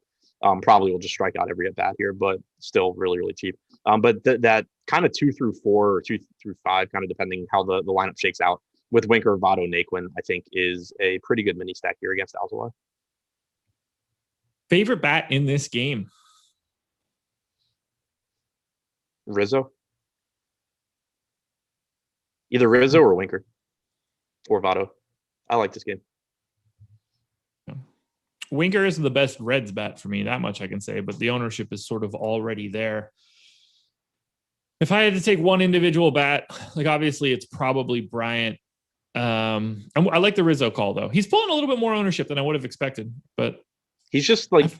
Probably will just strike out every at bat here, but still really, really cheap. But that kind of 2 through 4 or 2 through 5, kind of depending how the lineup shakes out, with Winker, Votto, Naquin, I think is a pretty good mini stack here against Alzolay. Favorite bat in this game? Rizzo. Either Rizzo or Winker or Votto. I like this game. Winker is the best Reds bat for me. That much I can say, but the ownership is sort of already there. If I had to take one individual bat, like obviously it's probably Bryant. I like the Rizzo call though. He's pulling a little bit more ownership than I would have expected, but he's just like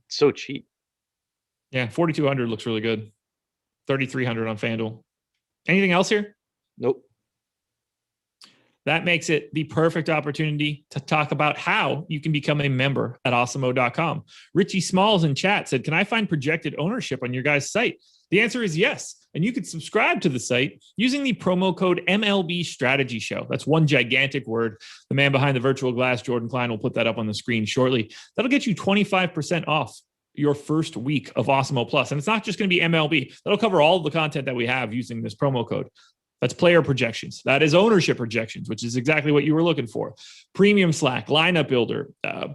so cheap. Yeah, 4,200 looks really good. 3,300 on FanDuel. Anything else here? Nope. That makes it the perfect opportunity to talk about how you can become a member at Awesemo.com. Richie Smalls in chat said, can I find projected ownership on your guys' site? The answer is yes. And you can subscribe to the site using the promo code MLB Strategy Show. That's one gigantic word. The man behind the virtual glass, Jordan Klein, will put that up on the screen shortly. That'll get you 25% off your first week of Awesemo Plus. And it's not just going to be MLB. That'll cover all of the content that we have using this promo code. That's player projections. That is ownership projections, which is exactly what you were looking for. Premium Slack, lineup builder,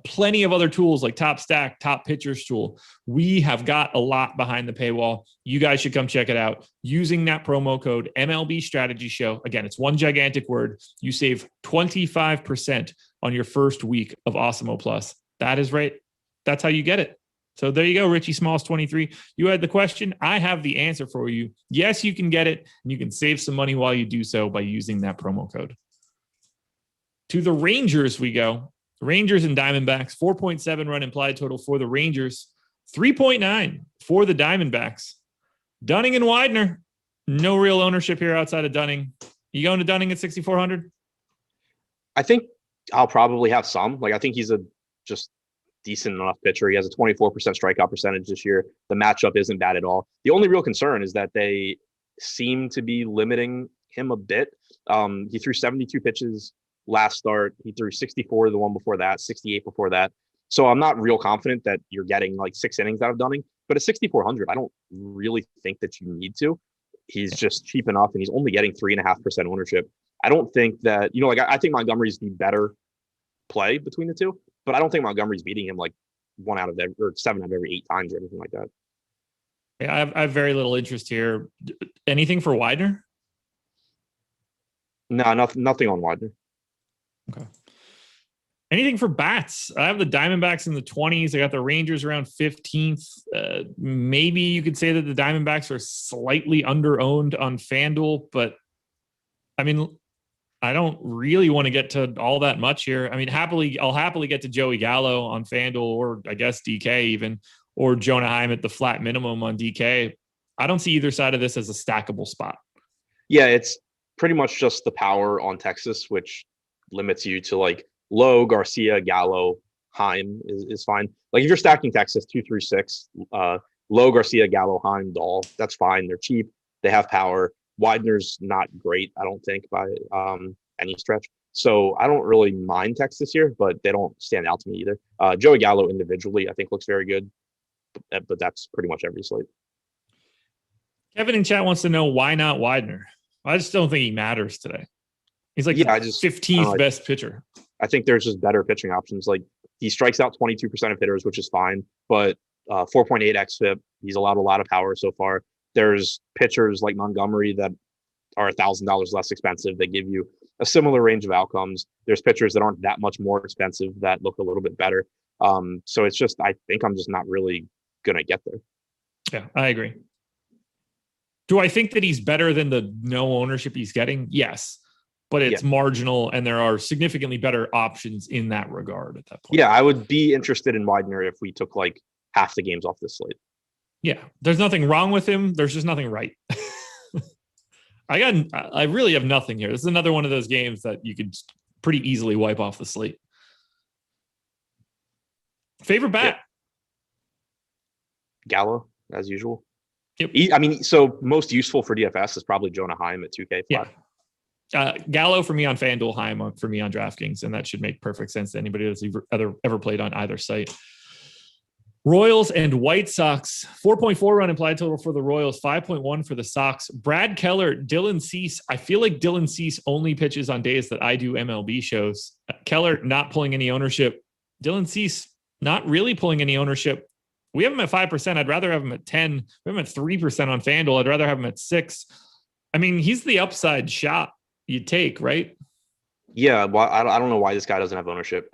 plenty of other tools like Top Stack, Top Pitchers tool. We have got a lot behind the paywall. You guys should come check it out using that promo code MLB Strategy Show. Again, it's one gigantic word. You save 25% on your first week of Awesemo Plus. That is right. That's how you get it. So there you go, Richie Smalls 23. You had the question. I have the answer for you. Yes, you can get it, and you can save some money while you do so by using that promo code. To the Rangers we go. Rangers and Diamondbacks, 4.7 run implied total for the Rangers, 3.9 for the Diamondbacks. Dunning and Widener, no real ownership here outside of Dunning. You going to Dunning at 6,400? I think I'll probably have some. Like, I think he's a just decent enough pitcher. He has a 24% strikeout percentage this year. The matchup isn't bad at all. The only real concern is that they seem to be limiting him a bit. He threw 72 pitches last start. He threw 64 the one before that, 68 before that. So I'm not real confident that you're getting like 6 innings out of Dunning. But at 6,400, I don't really think that you need to. He's just cheap enough, and he's only getting 3.5% ownership. I don't think that, I think Montgomery's the better play between the two. But I don't think Montgomery's beating him like 7 out of every 8 times or anything like that. Yeah, I have very little interest here. Anything for Widener? No, nothing on Widener. Okay. Anything for bats? I have the Diamondbacks in the 20s. I got the Rangers around 15th. Maybe you could say that the Diamondbacks are slightly under-owned on FanDuel, but I mean, I don't really want to get to all that much here. I mean, I'll happily get to Joey Gallo on FanDuel, or I guess DK even, or Jonah Heim at the flat minimum on DK. I don't see either side of this as a stackable spot. Yeah, it's pretty much just the power on Texas, which limits you to like Lowe, Garcia, Gallo, Heim is fine. Like if you're stacking Texas 2 through 6, Lowe, Garcia, Gallo, Heim, Dahl, that's fine. They're cheap. They have power. Widener's not great, I don't think, by any stretch. So I don't really mind Texas here, but they don't stand out to me either. Joey Gallo individually, I think, looks very good, but that's pretty much every slate. Kevin in chat wants to know why not Widener. I just don't think he matters today. He's like 15th best pitcher. I think there's just better pitching options. Like he strikes out 22% of hitters, which is fine, but 4.8 xFIP. He's allowed a lot of power so far. There's pitchers like Montgomery that are $1,000 less expensive. They give you a similar range of outcomes. There's pitchers that aren't that much more expensive that look a little bit better. So it's just, I think I'm just not really going to get there. Yeah, I agree. Do I think that he's better than the no ownership he's getting? Yes, but it's marginal, and there are significantly better options in that regard at that point. Yeah, I would be interested in Widener if we took like half the games off this slate. Yeah, there's nothing wrong with him. There's just nothing right. I really have nothing here. This is another one of those games that you could pretty easily wipe off the slate. Favorite bat? Yeah. Gallo, as usual. Yep. I mean, so most useful for DFS is probably Jonah Heim at 2K flat. Yeah. Gallo for me on FanDuel, Heim for me on DraftKings, and that should make perfect sense to anybody that's ever played on either site. Royals and White Sox, 4.4 run implied total for the Royals, 5.1 for the Sox. Brad Keller, Dylan Cease. I feel like Dylan Cease only pitches on days that I do MLB shows. Keller not pulling any ownership. Dylan Cease not really pulling any ownership. We have him at 5%. I'd rather have him at 10. We have him at 3% on FanDuel. I'd rather have him at 6. I mean, he's the upside shot you take, right? Yeah, well, I don't know why this guy doesn't have ownership.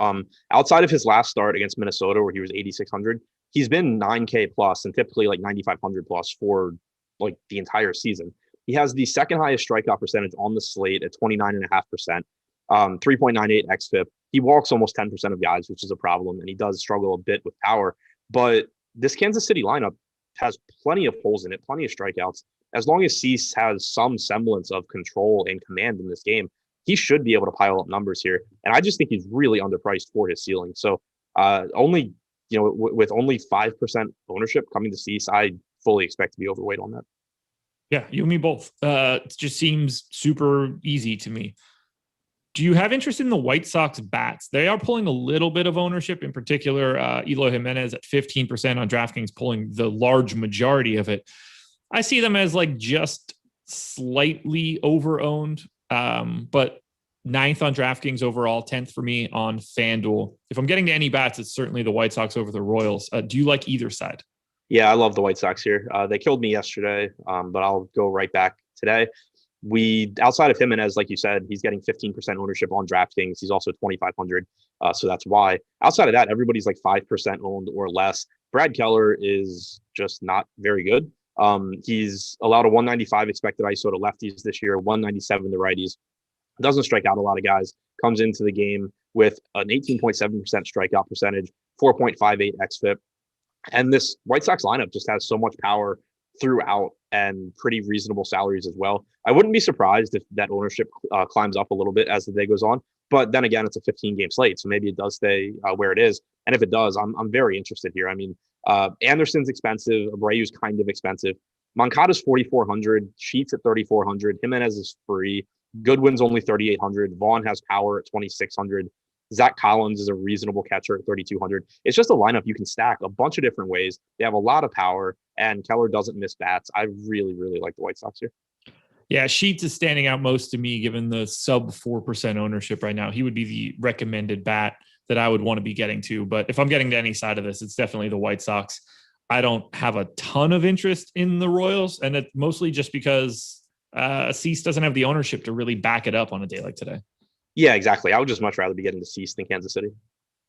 Outside of his last start against Minnesota, where he was 8,600, he's been 9K plus and typically like 9,500 plus for like the entire season. He has the second highest strikeout percentage on the slate at 29.5%, 3.98 xFIP. He walks almost 10% of guys, which is a problem, and he does struggle a bit with power. But this Kansas City lineup has plenty of holes in it, plenty of strikeouts. As long as Cease has some semblance of control and command in this game, he should be able to pile up numbers here. And I just think he's really underpriced for his ceiling. So only, with only 5% ownership coming to Cease, I fully expect to be overweight on that. Yeah, you and me both. It just seems super easy to me. Do you have interest in the White Sox bats? They are pulling a little bit of ownership, in particular, Eloy Jimenez at 15% on DraftKings, pulling the large majority of it. I see them as like just slightly over-owned, but 9th on DraftKings overall, 10th for me on FanDuel. If I'm getting to any bats, it's certainly the White Sox over the Royals. Do you like either side? Yeah, I love the White Sox here. They killed me yesterday, but I'll go right back today. Outside of Jimenez, like you said, he's getting 15% ownership on DraftKings. He's also 2,500. So that's why. Outside of that, everybody's like 5% owned or less. Brad Keller is just not very good. He's allowed a 195 expected ISO to lefties this year, 197 to righties. Doesn't strike out a lot of guys. Comes into the game with an 18.7% strikeout percentage, 4.58 xFIP. And this White Sox lineup just has so much power throughout and pretty reasonable salaries as well. I wouldn't be surprised if that ownership climbs up a little bit as the day goes on. But then again, it's a 15-game slate, so maybe it does stay where it is. And if it does, I'm very interested here. I mean, Anderson's expensive. Abreu's kind of expensive. Moncada's 4,400. Sheets at 3,400. Jimenez is free. Goodwin's only 3,800. Vaughn has power at 2,600. Zach Collins is a reasonable catcher at 3,200. It's just a lineup you can stack a bunch of different ways. They have a lot of power, and Keller doesn't miss bats. I really, really like the White Sox here. Yeah, Sheets is standing out most to me, given the sub 4% ownership right now. He would be the recommended bat that I would want to be getting to. But if I'm getting to any side of this, it's definitely the White Sox. I don't have a ton of interest in the Royals, and it's mostly just because Cease doesn't have the ownership to really back it up on a day like today. Yeah, exactly. I would just much rather be getting to Cease than Kansas City.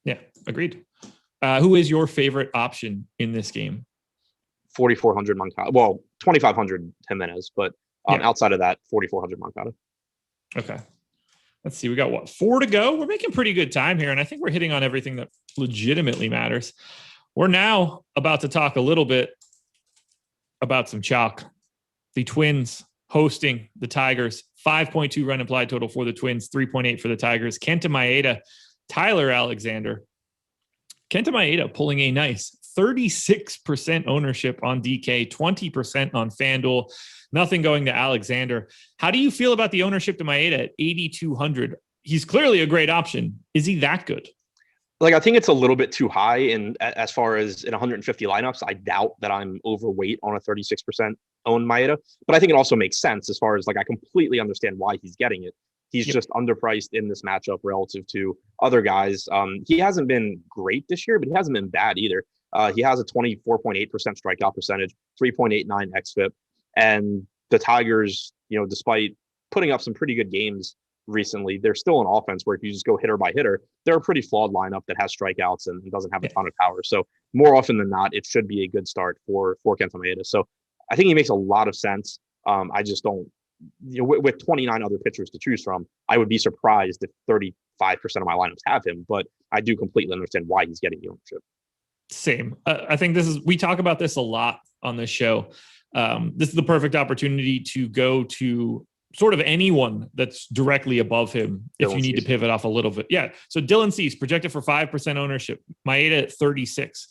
Yeah, agreed. Who is your favorite option in this game? 4,400 Moncada. Well, 2,500 Jimenez, but outside of that, 4,400 Moncada. Okay. Let's see. We got 4 to go. We're making pretty good time here, and I think we're hitting on everything that legitimately matters. We're now about to talk a little bit about some chalk. The Twins hosting the Tigers. 5.2 run implied total for the Twins, 3.8 for the Tigers. Kenta Maeda, Tyler Alexander. Kenta Maeda pulling a nice 36% ownership on DK, 20% on FanDuel. Nothing going to Alexander. How do you feel about the ownership to Maeda at 8,200? He's clearly a great option. Is he that good? Like, I think it's a little bit too high. And as far as in 150 lineups, I doubt that I'm overweight on a 36% owned Maeda. But I think it also makes sense as far as, like, I completely understand why he's getting it. He's just underpriced in this matchup relative to other guys. He hasn't been great this year, but he hasn't been bad either. He has a 24.8% strikeout percentage, 3.89 xFIP. And the Tigers, despite putting up some pretty good games recently, they're still an offense where if you just go hitter by hitter, they're a pretty flawed lineup that has strikeouts and doesn't have a ton of power. So more often than not, it should be a good start for Kenta Maeda. So I think he makes a lot of sense. I just don't, with 29 other pitchers to choose from, I would be surprised if 35% of my lineups have him, but I do completely understand why he's getting the ownership. Same. I think we talk about this a lot on this show. This is the perfect opportunity to go to sort of anyone that's directly above him if you need to pivot off a little bit. Yeah. So Dylan Cease projected for 5% ownership. Maeda at 36.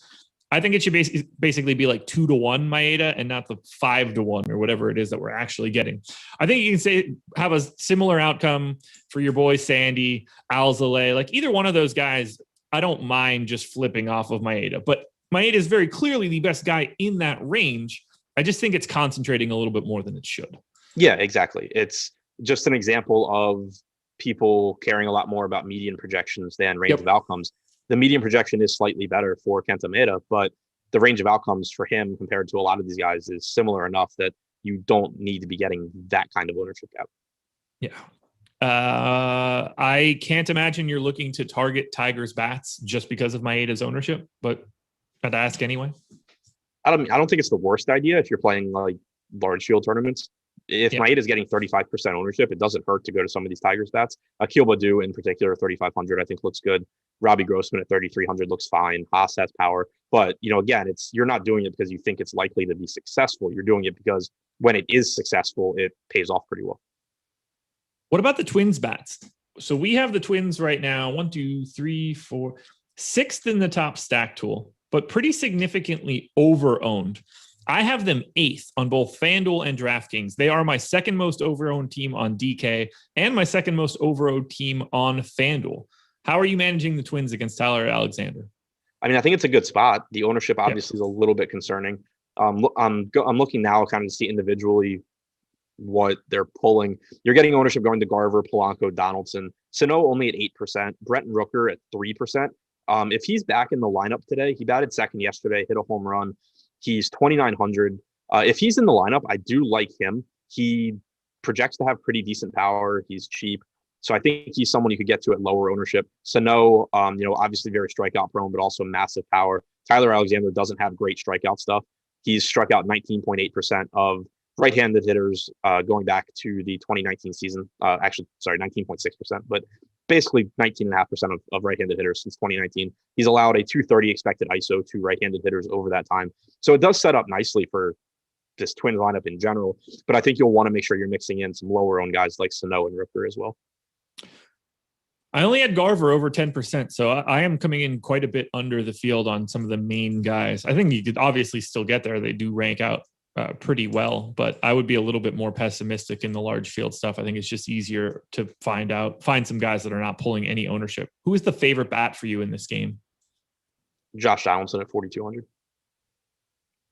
I think it should basically be like 2-1 Maeda and not the 5-1 or whatever it is that we're actually getting. I think you can have a similar outcome for your boy Sandy, Alzolay, like either one of those guys. I don't mind just flipping off of Maeda, but Maeda is very clearly the best guy in that range. I just think it's concentrating a little bit more than it should. Yeah, exactly. It's just an example of people caring a lot more about median projections than range of outcomes. The median projection is slightly better for Kenta Maeda, but the range of outcomes for him compared to a lot of these guys is similar enough that you don't need to be getting that kind of ownership gap. Yeah. I can't imagine you're looking to target Tigers bats just because of Maeda's ownership, but I'd ask anyway. I don't think it's the worst idea if you're playing like large field tournaments. If Maeda's getting 35% ownership, it doesn't hurt to go to some of these Tigers bats. Akil Baddoo in particular, 3,500, I think looks good. Robbie Grossman at 3,300 looks fine. Haas has power, but again, you're not doing it because you think it's likely to be successful. You're doing it because when it is successful, it pays off pretty well. What about the Twins bats? So we have the Twins right now, 1, 2, 3, 4, 6th in the top stack tool, but pretty significantly over-owned. I have them 8th on both FanDuel and DraftKings. They are my second most over-owned team on DK and my second most over-owned team on FanDuel. How are you managing the Twins against Tyler Alexander? I mean, I think it's a good spot. The ownership obviously is a little bit concerning. I'm looking now kind of to see individually what they're pulling. You're getting ownership going to Garver, Polanco, Donaldson. Sano only at 8%. Brenton Rooker at 3%. If he's back in the lineup today, he batted second yesterday, hit a home run. He's 2,900. If he's in the lineup, I do like him. He projects to have pretty decent power. He's cheap. So I think he's someone you could get to at lower ownership. Sano, obviously very strikeout prone, but also massive power. Tyler Alexander doesn't have great strikeout stuff. He's struck out 19.8% of right-handed hitters going back to the 2019 season. 19.6%, but basically 19.5% of right-handed hitters since 2019. He's allowed a 230 expected ISO to right-handed hitters over that time. So it does set up nicely for this Twins lineup in general, but I think you'll want to make sure you're mixing in some lower-owned guys like Sano and Rooker as well. I only had Garver over 10%, so I am coming in quite a bit under the field on some of the main guys. I think you could obviously still get there. They do rank out pretty well, but I would be a little bit more pessimistic in the large field stuff. I think it's just easier to find some guys that are not pulling any ownership. Who is the favorite bat for you in this game? Josh Donaldson at 4,200.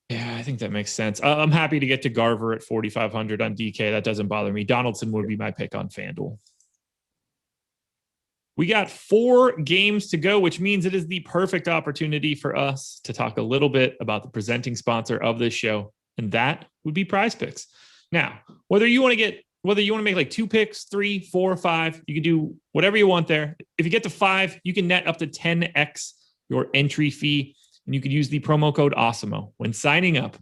Yeah, I think that makes sense. I'm happy to get to Garver at 4,500 on DK. That doesn't bother me. Donaldson would be my pick on FanDuel. We got 4 games to go, which means it is the perfect opportunity for us to talk a little bit about the presenting sponsor of this show, and that would be PrizePicks. Now, whether you want to make like 2 picks, 3, 4, 5, you can do whatever you want there. If you get to 5, you can net up to 10x your entry fee, and you can use the promo code Awesemo when signing up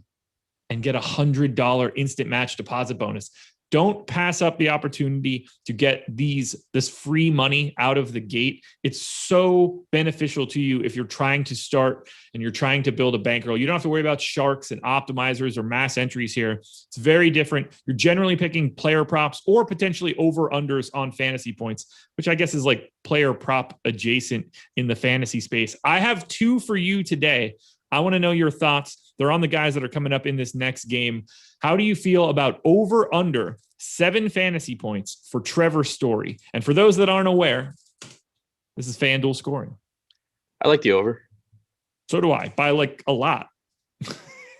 and get $100 instant match deposit bonus. Don't pass up the opportunity to get this free money out of the gate. It's so beneficial to you if you're trying to start and you're trying to build a bankroll. You don't have to worry about sharks and optimizers or mass entries here. It's very different. You're generally picking player props or potentially over-unders on fantasy points, which I guess is like player prop adjacent in the fantasy space. I have 2 for you today. I want to know your thoughts. They're on the guys that are coming up in this next game. How do you feel about over under 7 fantasy points for Trevor Story? And for those that aren't aware, this is FanDuel scoring. I like the over. So do I, by like a lot,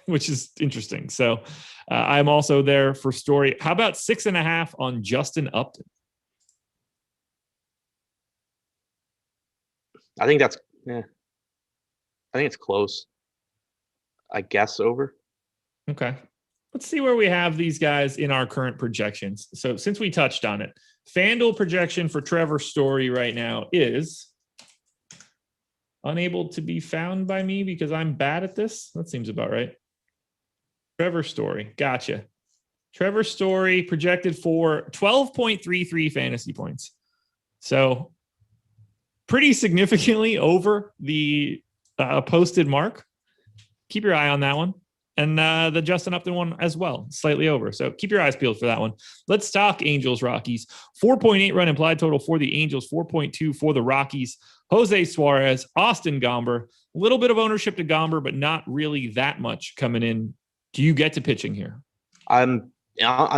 which is interesting. So I'm also there for Story. How about 6.5 on Justin Upton? I think it's close. I guess over. Okay. Let's see where we have these guys in our current projections. So since we touched on it, FanDuel projection for Trevor Story right now is unable to be found by me because I'm bad at this. That seems about right. Trevor Story. Gotcha. Trevor Story projected for 12.33 fantasy points. So pretty significantly over the posted mark. Keep your eye on that one. And the Justin Upton one as well, slightly over. So keep your eyes peeled for that one. Let's talk Angels Rockies. 4.8 run implied total for the Angels, 4.2 for the Rockies. Jose Suarez, Austin Gomber, a little bit of ownership to Gomber, but not really that much coming in. Do you get to pitching here? I'm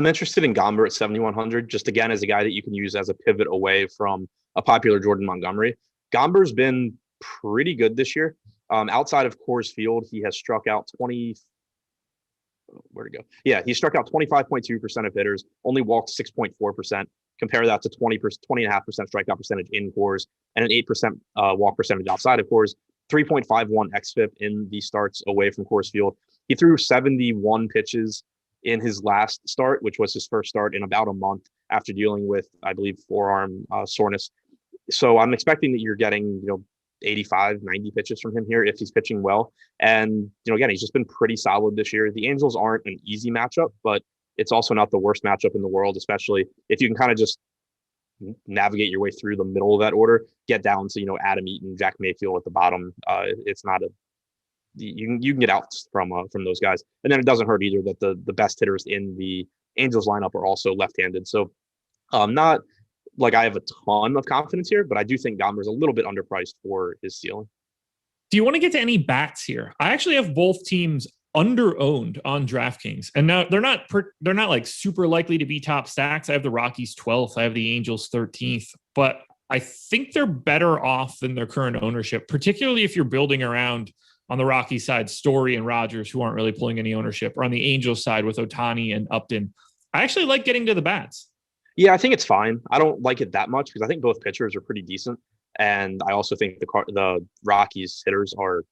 interested in Gomber at 7,100, just again as a guy that you can use as a pivot away from a popular Jordan Montgomery. Gomber's been pretty good this year. Outside of Coors Field, he has struck out 20. Where'd it go? Yeah, he struck out 25.2% of hitters, only walked 6.4%. Compare that to 20.5% strikeout percentage in Coors and an 8% walk percentage outside of Coors. 3.51 xFIP in the starts away from Coors Field. He threw 71 pitches in his last start, which was his first start in about a month after dealing with, I believe, forearm soreness. So I'm expecting that you're getting, 85, 90 pitches from him here if he's pitching well. And, again, he's just been pretty solid this year. The Angels aren't an easy matchup, but it's also not the worst matchup in the world, especially if you can kind of just navigate your way through the middle of that order, get down to, Adam Eaton, Jack Mayfield at the bottom. It's not you can get out from those guys. And then it doesn't hurt either that the best hitters in the Angels lineup are also left-handed. So not like I have a ton of confidence here, but I do think Gomber's a little bit underpriced for his ceiling. Do you want to get to any bats here? I actually have both teams under-owned on DraftKings, and now they're not like super likely to be top stacks. I have the Rockies 12th, I have the Angels 13th, but I think they're better off than their current ownership, particularly if you're building around on the Rockies side, Story and Rogers, who aren't really pulling any ownership, or on the Angels side with Ohtani and Upton. I actually like getting to the bats. Yeah, I think it's fine. I don't like it that much because I think both pitchers are pretty decent. And I also think the Rockies hitters are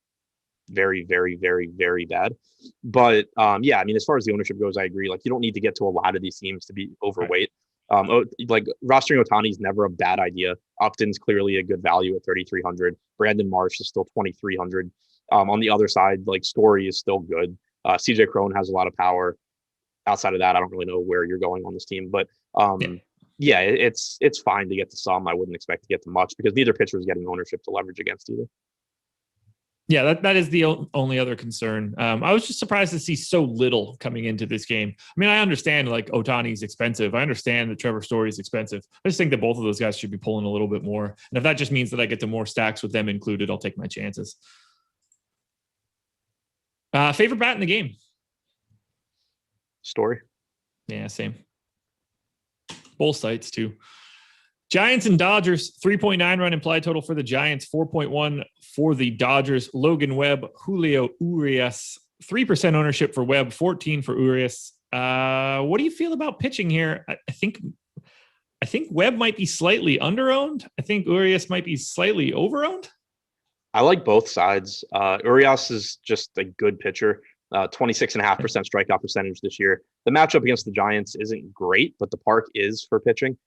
very, very, very, very bad. But yeah, I mean, as far as the ownership goes, I agree. Like, you don't need to get to a lot of these teams to be overweight. Right. Like rostering Ohtani is never a bad idea. Upton's clearly a good value at 3,300. Brandon Marsh is still 2,300. On the other side, like Story is still good. CJ Cron has a lot of power. Outside of that, I don't really know where you're going on this team, but yeah, it's fine to get to some. I wouldn't expect to get to much because neither pitcher is getting ownership to leverage against either. Yeah, that is the only other concern. I was just surprised to see so little coming into this game. I mean, I understand like Ohtani's expensive. I understand that Trevor Story is expensive. I just think that both of those guys should be pulling a little bit more. And if that just means that I get to more stacks with them included, I'll take my chances. Favorite bat in the game? Story. Yeah, same. Both sites too. Giants and Dodgers, 3.9 run implied total for the Giants, 4.1 for the Dodgers. Logan Webb, Julio Urias, 3% ownership for Webb, 14 for Urias. What do you feel about pitching here? I think Webb might be slightly underowned. I think Urias might be slightly overowned. I like both sides. Urias is just a good pitcher. 26.5% strikeout percentage this year. The matchup against the Giants isn't great, but the park is for pitching.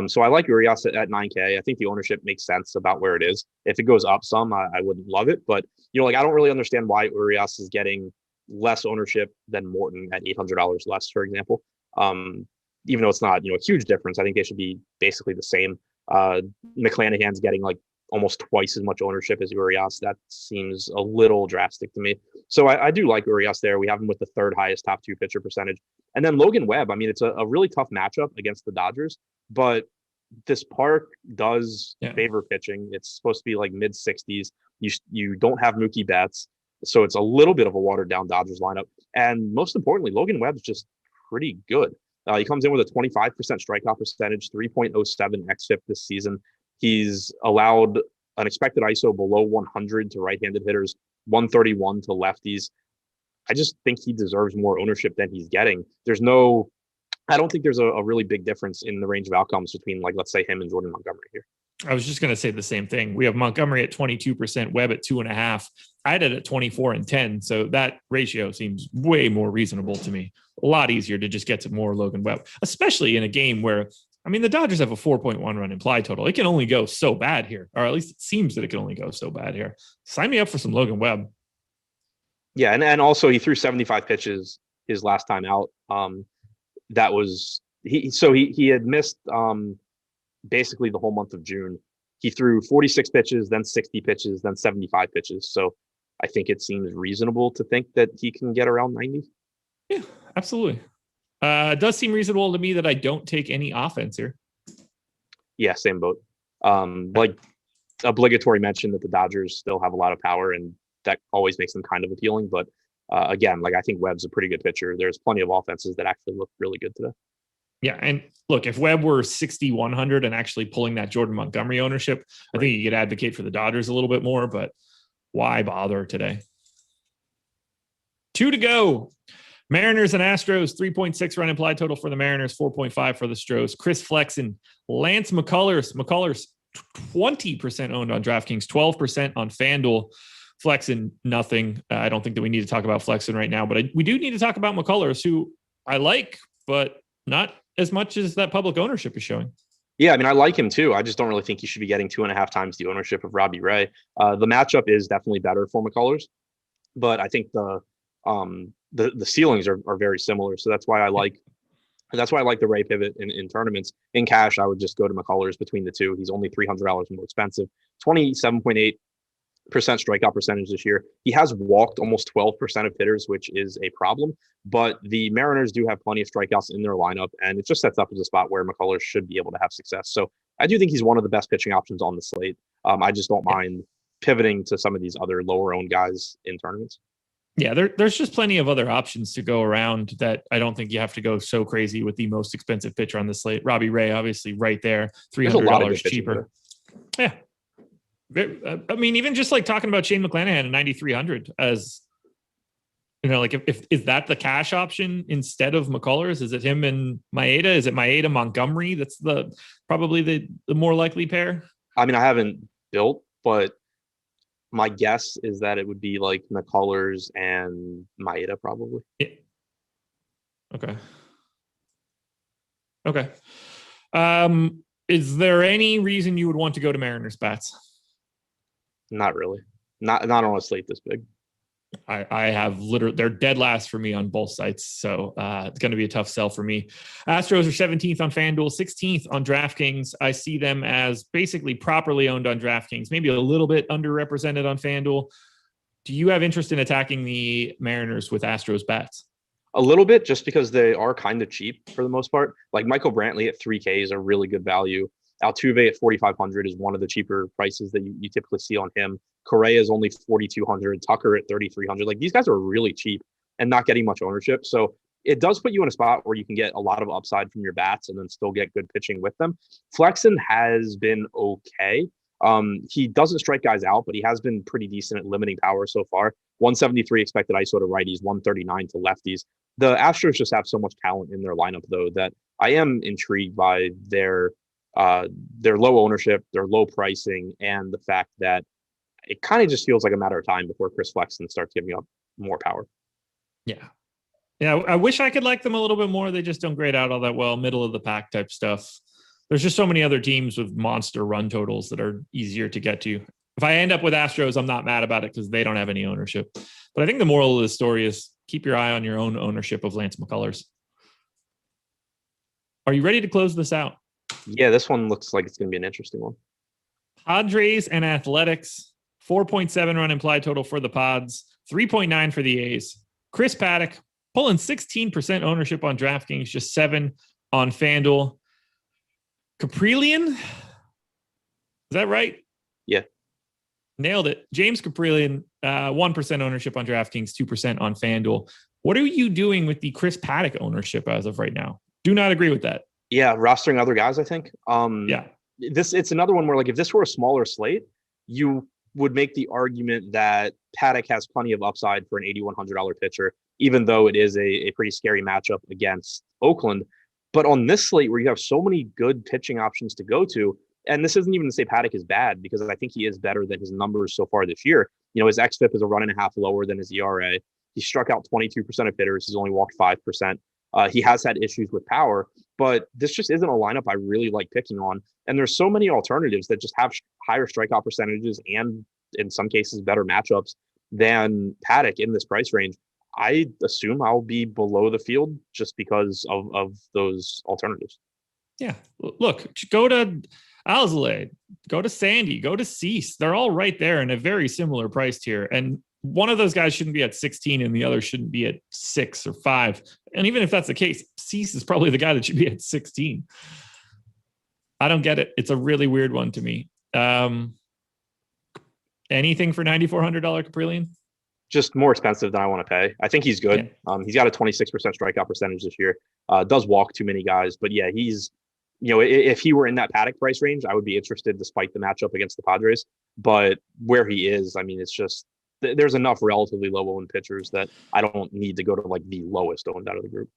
So I like Urias at 9K. I think the ownership makes sense about where it is. If it goes up some, I wouldn't love it. But, I don't really understand why Urias is getting less ownership than Morton at $800 less, for example. Even though it's not, a huge difference, I think they should be basically the same. McClanahan's getting like almost twice as much ownership as Urias. That seems a little drastic to me. So I do like Urias there. We have him with the third highest top two pitcher percentage. And then Logan Webb, I mean, it's a really tough matchup against the Dodgers, but this park does favor pitching. It's supposed to be like mid 60s. You don't have Mookie Betts. So it's a little bit of a watered down Dodgers lineup. And most importantly, Logan Webb's just pretty good. He comes in with a 25% strikeout percentage, 3.07 xFIP this season. He's allowed an expected ISO below 100 to right-handed hitters, 131 to lefties. I just think he deserves more ownership than he's getting. I don't think there's a really big difference in the range of outcomes between, like, let's say him and Jordan Montgomery here. I was just going to say the same thing. We have Montgomery at 22%, Webb at 2.5. I had it at 24 and 10. So that ratio seems way more reasonable to me. A lot easier to just get to more Logan Webb, especially in a game where, I mean, the Dodgers have a 4.1 run implied total. It can only go so bad here, or at least it seems that it can only go so bad here. Sign me up for some Logan Webb. Yeah, and also he threw 75 pitches his last time out. That was he had missed basically the whole month of June. He threw 46 pitches, then 60 pitches, then 75 pitches. So I think it seems reasonable to think that he can get around 90. Yeah, absolutely. It does seem reasonable to me that I don't take any offense here. Yeah, same boat. Like obligatory mention that the Dodgers still have a lot of power, and that always makes them kind of appealing. But again, like I think Webb's a pretty good pitcher. There's plenty of offenses that actually look really good today. Yeah, and look, if Webb were 6,100 and actually pulling that Jordan Montgomery ownership, I think you could advocate for the Dodgers a little bit more. But why bother today? 2 to go. Mariners and Astros, 3.6 run implied total for the Mariners, 4.5 for the Stros. Chris Flexen, Lance McCullers. McCullers, 20% owned on DraftKings, 12% on FanDuel. Flexen, nothing. I don't think that we need to talk about Flexen right now, but we do need to talk about McCullers, who I like, but not as much as that public ownership is showing. Yeah, I mean, I like him too. I just don't really think he should be getting 2.5 times the ownership of Robbie Ray. The matchup is definitely better for McCullers, but I think the ceilings are very similar. So that's why I like the Ray pivot in tournaments. In cash, I would just go to McCullers between the two. He's only $300 more expensive. 27.8% strikeout percentage this year. He has walked almost 12% of hitters, which is a problem. But the Mariners do have plenty of strikeouts in their lineup, and it just sets up as a spot where McCullers should be able to have success. So I do think he's one of the best pitching options on the slate. I just don't mind pivoting to some of these other lower owned guys in tournaments. Yeah, there's just plenty of other options to go around that I don't think you have to go so crazy with the most expensive pitcher on the slate. Robbie Ray, obviously, right there, $300 cheaper. Yeah. I mean, even just like talking about Shane McClanahan at 9,300 as, you know, like if is that the cash option instead of McCullers? Is it him and Maeda? Is it Maeda Montgomery? That's probably the more likely pair. I mean, I haven't built, but my guess is that it would be like McCullers and Maeda probably. Yeah. Okay. Is there any reason you would want to go to Mariners bats? Not really. Not on a slate this big. I have literally, they're dead last for me on both sites. So it's going to be a tough sell for me. Astros are 17th on FanDuel, 16th on DraftKings. I see them as basically properly owned on DraftKings, maybe a little bit underrepresented on FanDuel. Do you have interest in attacking the Mariners with Astros bats? A little bit, just because they are kind of cheap for the most part. Like Michael Brantley at $3K is a really good value. Altuve at 4,500 is one of the cheaper prices that you typically see on him. Correa is only 4,200. Tucker at 3,300. Like these guys are really cheap and not getting much ownership. So it does put you in a spot where you can get a lot of upside from your bats and then still get good pitching with them. Flexen has been okay. He doesn't strike guys out, but he has been pretty decent at limiting power so far. 173 expected ISO to righties, 139 to lefties. The Astros just have so much talent in their lineup, though, that I am intrigued by their low ownership, their low pricing, and the fact that it kind of just feels like a matter of time before Chris Flexen starts giving up more power. Yeah. I wish I could like them a little bit more. They just don't grade out all that well, middle of the pack type stuff. There's just so many other teams with monster run totals that are easier to get to. If I end up with Astros, I'm not mad about it because they don't have any ownership. But I think the moral of the story is keep your eye on your own ownership of Lance McCullers. Are you ready to close this out? Yeah, this one looks like it's going to be an interesting one. Padres and Athletics, 4.7 run implied total for the Pods, 3.9 for the A's. Chris Paddock pulling 16% ownership on DraftKings, just 7 on FanDuel. Caprillion, is that right? Yeah. Nailed it. James Caprillion, 1% ownership on DraftKings, 2% on FanDuel. What are you doing with the Chris Paddock ownership as of right now? Do not agree with that. Yeah, rostering other guys, I think. Yeah. It's another one where, like, if this were a smaller slate, you would make the argument that Paddock has plenty of upside for an $8,100 pitcher, even though it is a pretty scary matchup against Oakland. But on this slate where you have so many good pitching options to go to, and this isn't even to say Paddock is bad, because I think he is better than his numbers so far this year. You know, his xFIP is a 1.5 lower than his ERA. He struck out 22% of hitters. He's only walked 5%. He has had issues with power, but this just isn't a lineup I really like picking on. And there's so many alternatives that just have higher strikeout percentages and, in some cases, better matchups than Paddock in this price range. I assume I'll be below the field just because of those alternatives. Yeah. Look, go to Alzolay, go to Sandy, go to Cease. They're all right there in a very similar price tier. And one of those guys shouldn't be at 16 and the other shouldn't be at 6 or 5. And even if that's the case, Cease is probably the guy that should be at 16. I don't get it. It's a really weird one to me. Anything for $9,400 Caprillion? Just more expensive than I want to pay. I think he's good. Yeah. He's got a 26% strikeout percentage this year. Does walk too many guys, but yeah, he's, you know, if he were in that Paddock price range, I would be interested despite the matchup against the Padres. but where he is, I mean, it's just there's enough relatively low owned pitchers that I don't need to go to like the lowest owned out of the group.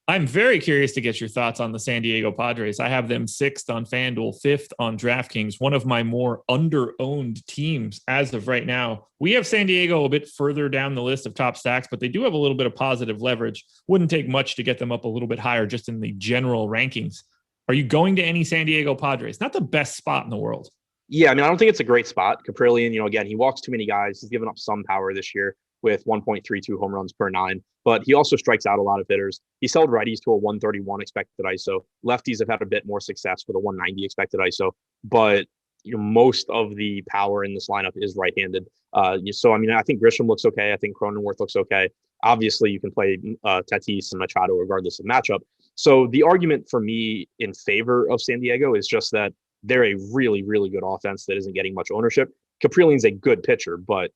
I'm very curious to get your thoughts on the San Diego Padres. I have them 6th on FanDuel, 5th on DraftKings, one of my more under-owned teams as of right now. We have San Diego a bit further down the list of top stacks, but they do have a little bit of positive leverage. Wouldn't take much to get them up a little bit higher just in the general rankings. Are you going to any San Diego Padres? Not the best spot in the world. Yeah, I mean, I don't think it's a great spot. Caprillion, again, he walks too many guys. He's given up some power this year with 1.32 home runs per 9, but he also strikes out a lot of hitters. He's held righties to a 131 expected ISO. Lefties have had a bit more success with a 190 expected ISO, but most of the power in this lineup is right-handed. So, I mean, I think Grisham looks okay. I think Cronenworth looks okay. Obviously, you can play Tatis and Machado regardless of matchup. So the argument for me in favor of San Diego is just that they're a really, really good offense that isn't getting much ownership. Caprilion's a good pitcher, but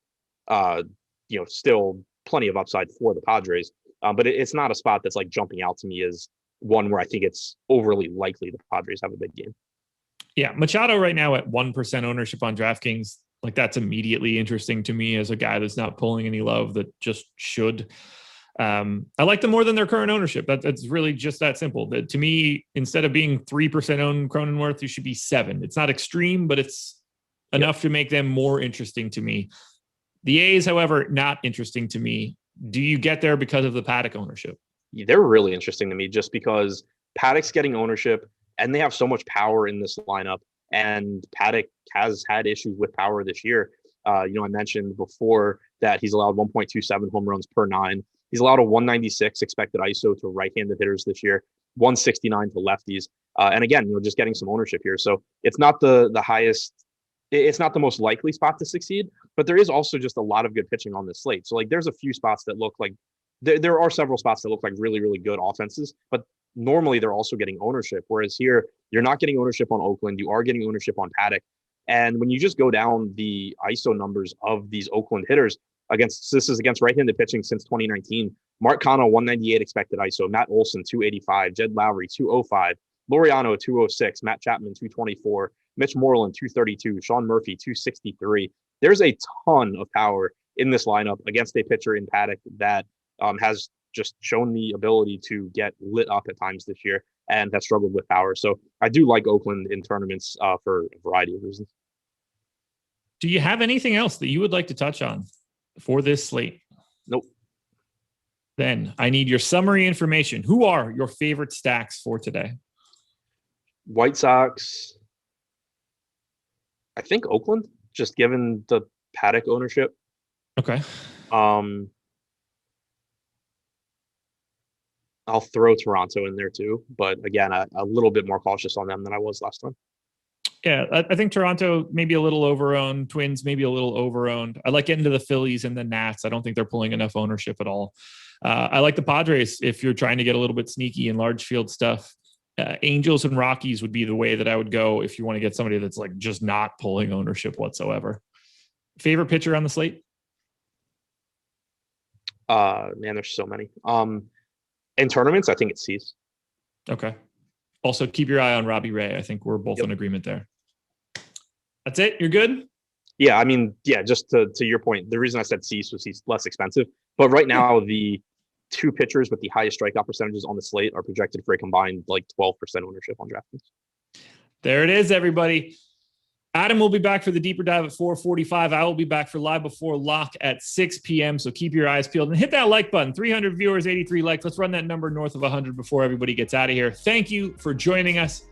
still plenty of upside for the Padres. But it's not a spot that's like jumping out to me as one where I think it's overly likely the Padres have a big game. Yeah, Machado right now at 1% ownership on DraftKings. Like that's immediately interesting to me as a guy that's not pulling any love that just should. I like them more than their current ownership. That's really just that simple. That to me, instead of being 3% owned Cronenworth, you should be 7. It's not extreme, but it's enough to make them more interesting to me. The A's, however, not interesting to me. Do you get there because of the Paddock ownership? They're really interesting to me just because Paddock's getting ownership and they have so much power in this lineup. And Paddock has had issues with power this year. I mentioned before that he's allowed 1.27 home runs per 9. He's allowed a 196 expected ISO to right-handed hitters this year, 169 to lefties. And again, just getting some ownership here. So it's not the highest, it's not the most likely spot to succeed, but there is also just a lot of good pitching on this slate. So like there's a few spots that look like, there are several spots that look like really, really good offenses, but normally they're also getting ownership. Whereas here, you're not getting ownership on Oakland. You are getting ownership on Paddock. And when you just go down the ISO numbers of these Oakland hitters, this is against right-handed pitching since 2019. Mark Canha, 198 expected ISO. Matt Olson, 285. Jed Lowry, 205. Laureano, 206. Matt Chapman, 224. Mitch Moreland, 232. Sean Murphy, 263. There's a ton of power in this lineup against a pitcher in Paddock that has just shown the ability to get lit up at times this year and has struggled with power. So I do like Oakland in tournaments for a variety of reasons. Do you have anything else that you would like to touch on for this slate? Nope. Then I need your summary information. Who are your favorite stacks for today? White Sox. I think Oakland, just given the Paddock ownership. Okay. I'll throw Toronto in there too, but again, a little bit more cautious on them than I was last time. Yeah, I think Toronto maybe a little overowned, Twins maybe a little overowned. I like getting to the Phillies and the Nats. I don't think they're pulling enough ownership at all. I like the Padres if you're trying to get a little bit sneaky in large field stuff. Angels and Rockies would be the way that I would go if you want to get somebody that's like just not pulling ownership whatsoever. Favorite pitcher on the slate? Man, there's so many. In tournaments, I think it's Cease. Okay. Also, keep your eye on Robbie Ray. I think we're both in agreement there. That's it? You're good? Yeah, I mean, just to your point, the reason I said Cease was he's less expensive. But right now, the two pitchers with the highest strikeout percentages on the slate are projected for a combined like 12% ownership on DraftKings. There it is, everybody. Adam will be back for the deeper dive at 4:45. I will be back for Live Before Lock at 6 p.m. So keep your eyes peeled and hit that like button. 300 viewers, 83 likes. Let's run that number north of 100 before everybody gets out of here. Thank you for joining us.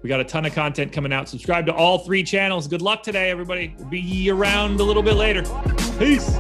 We got a ton of content coming out. Subscribe to all 3 channels. Good luck today, everybody. We'll be around a little bit later. Peace.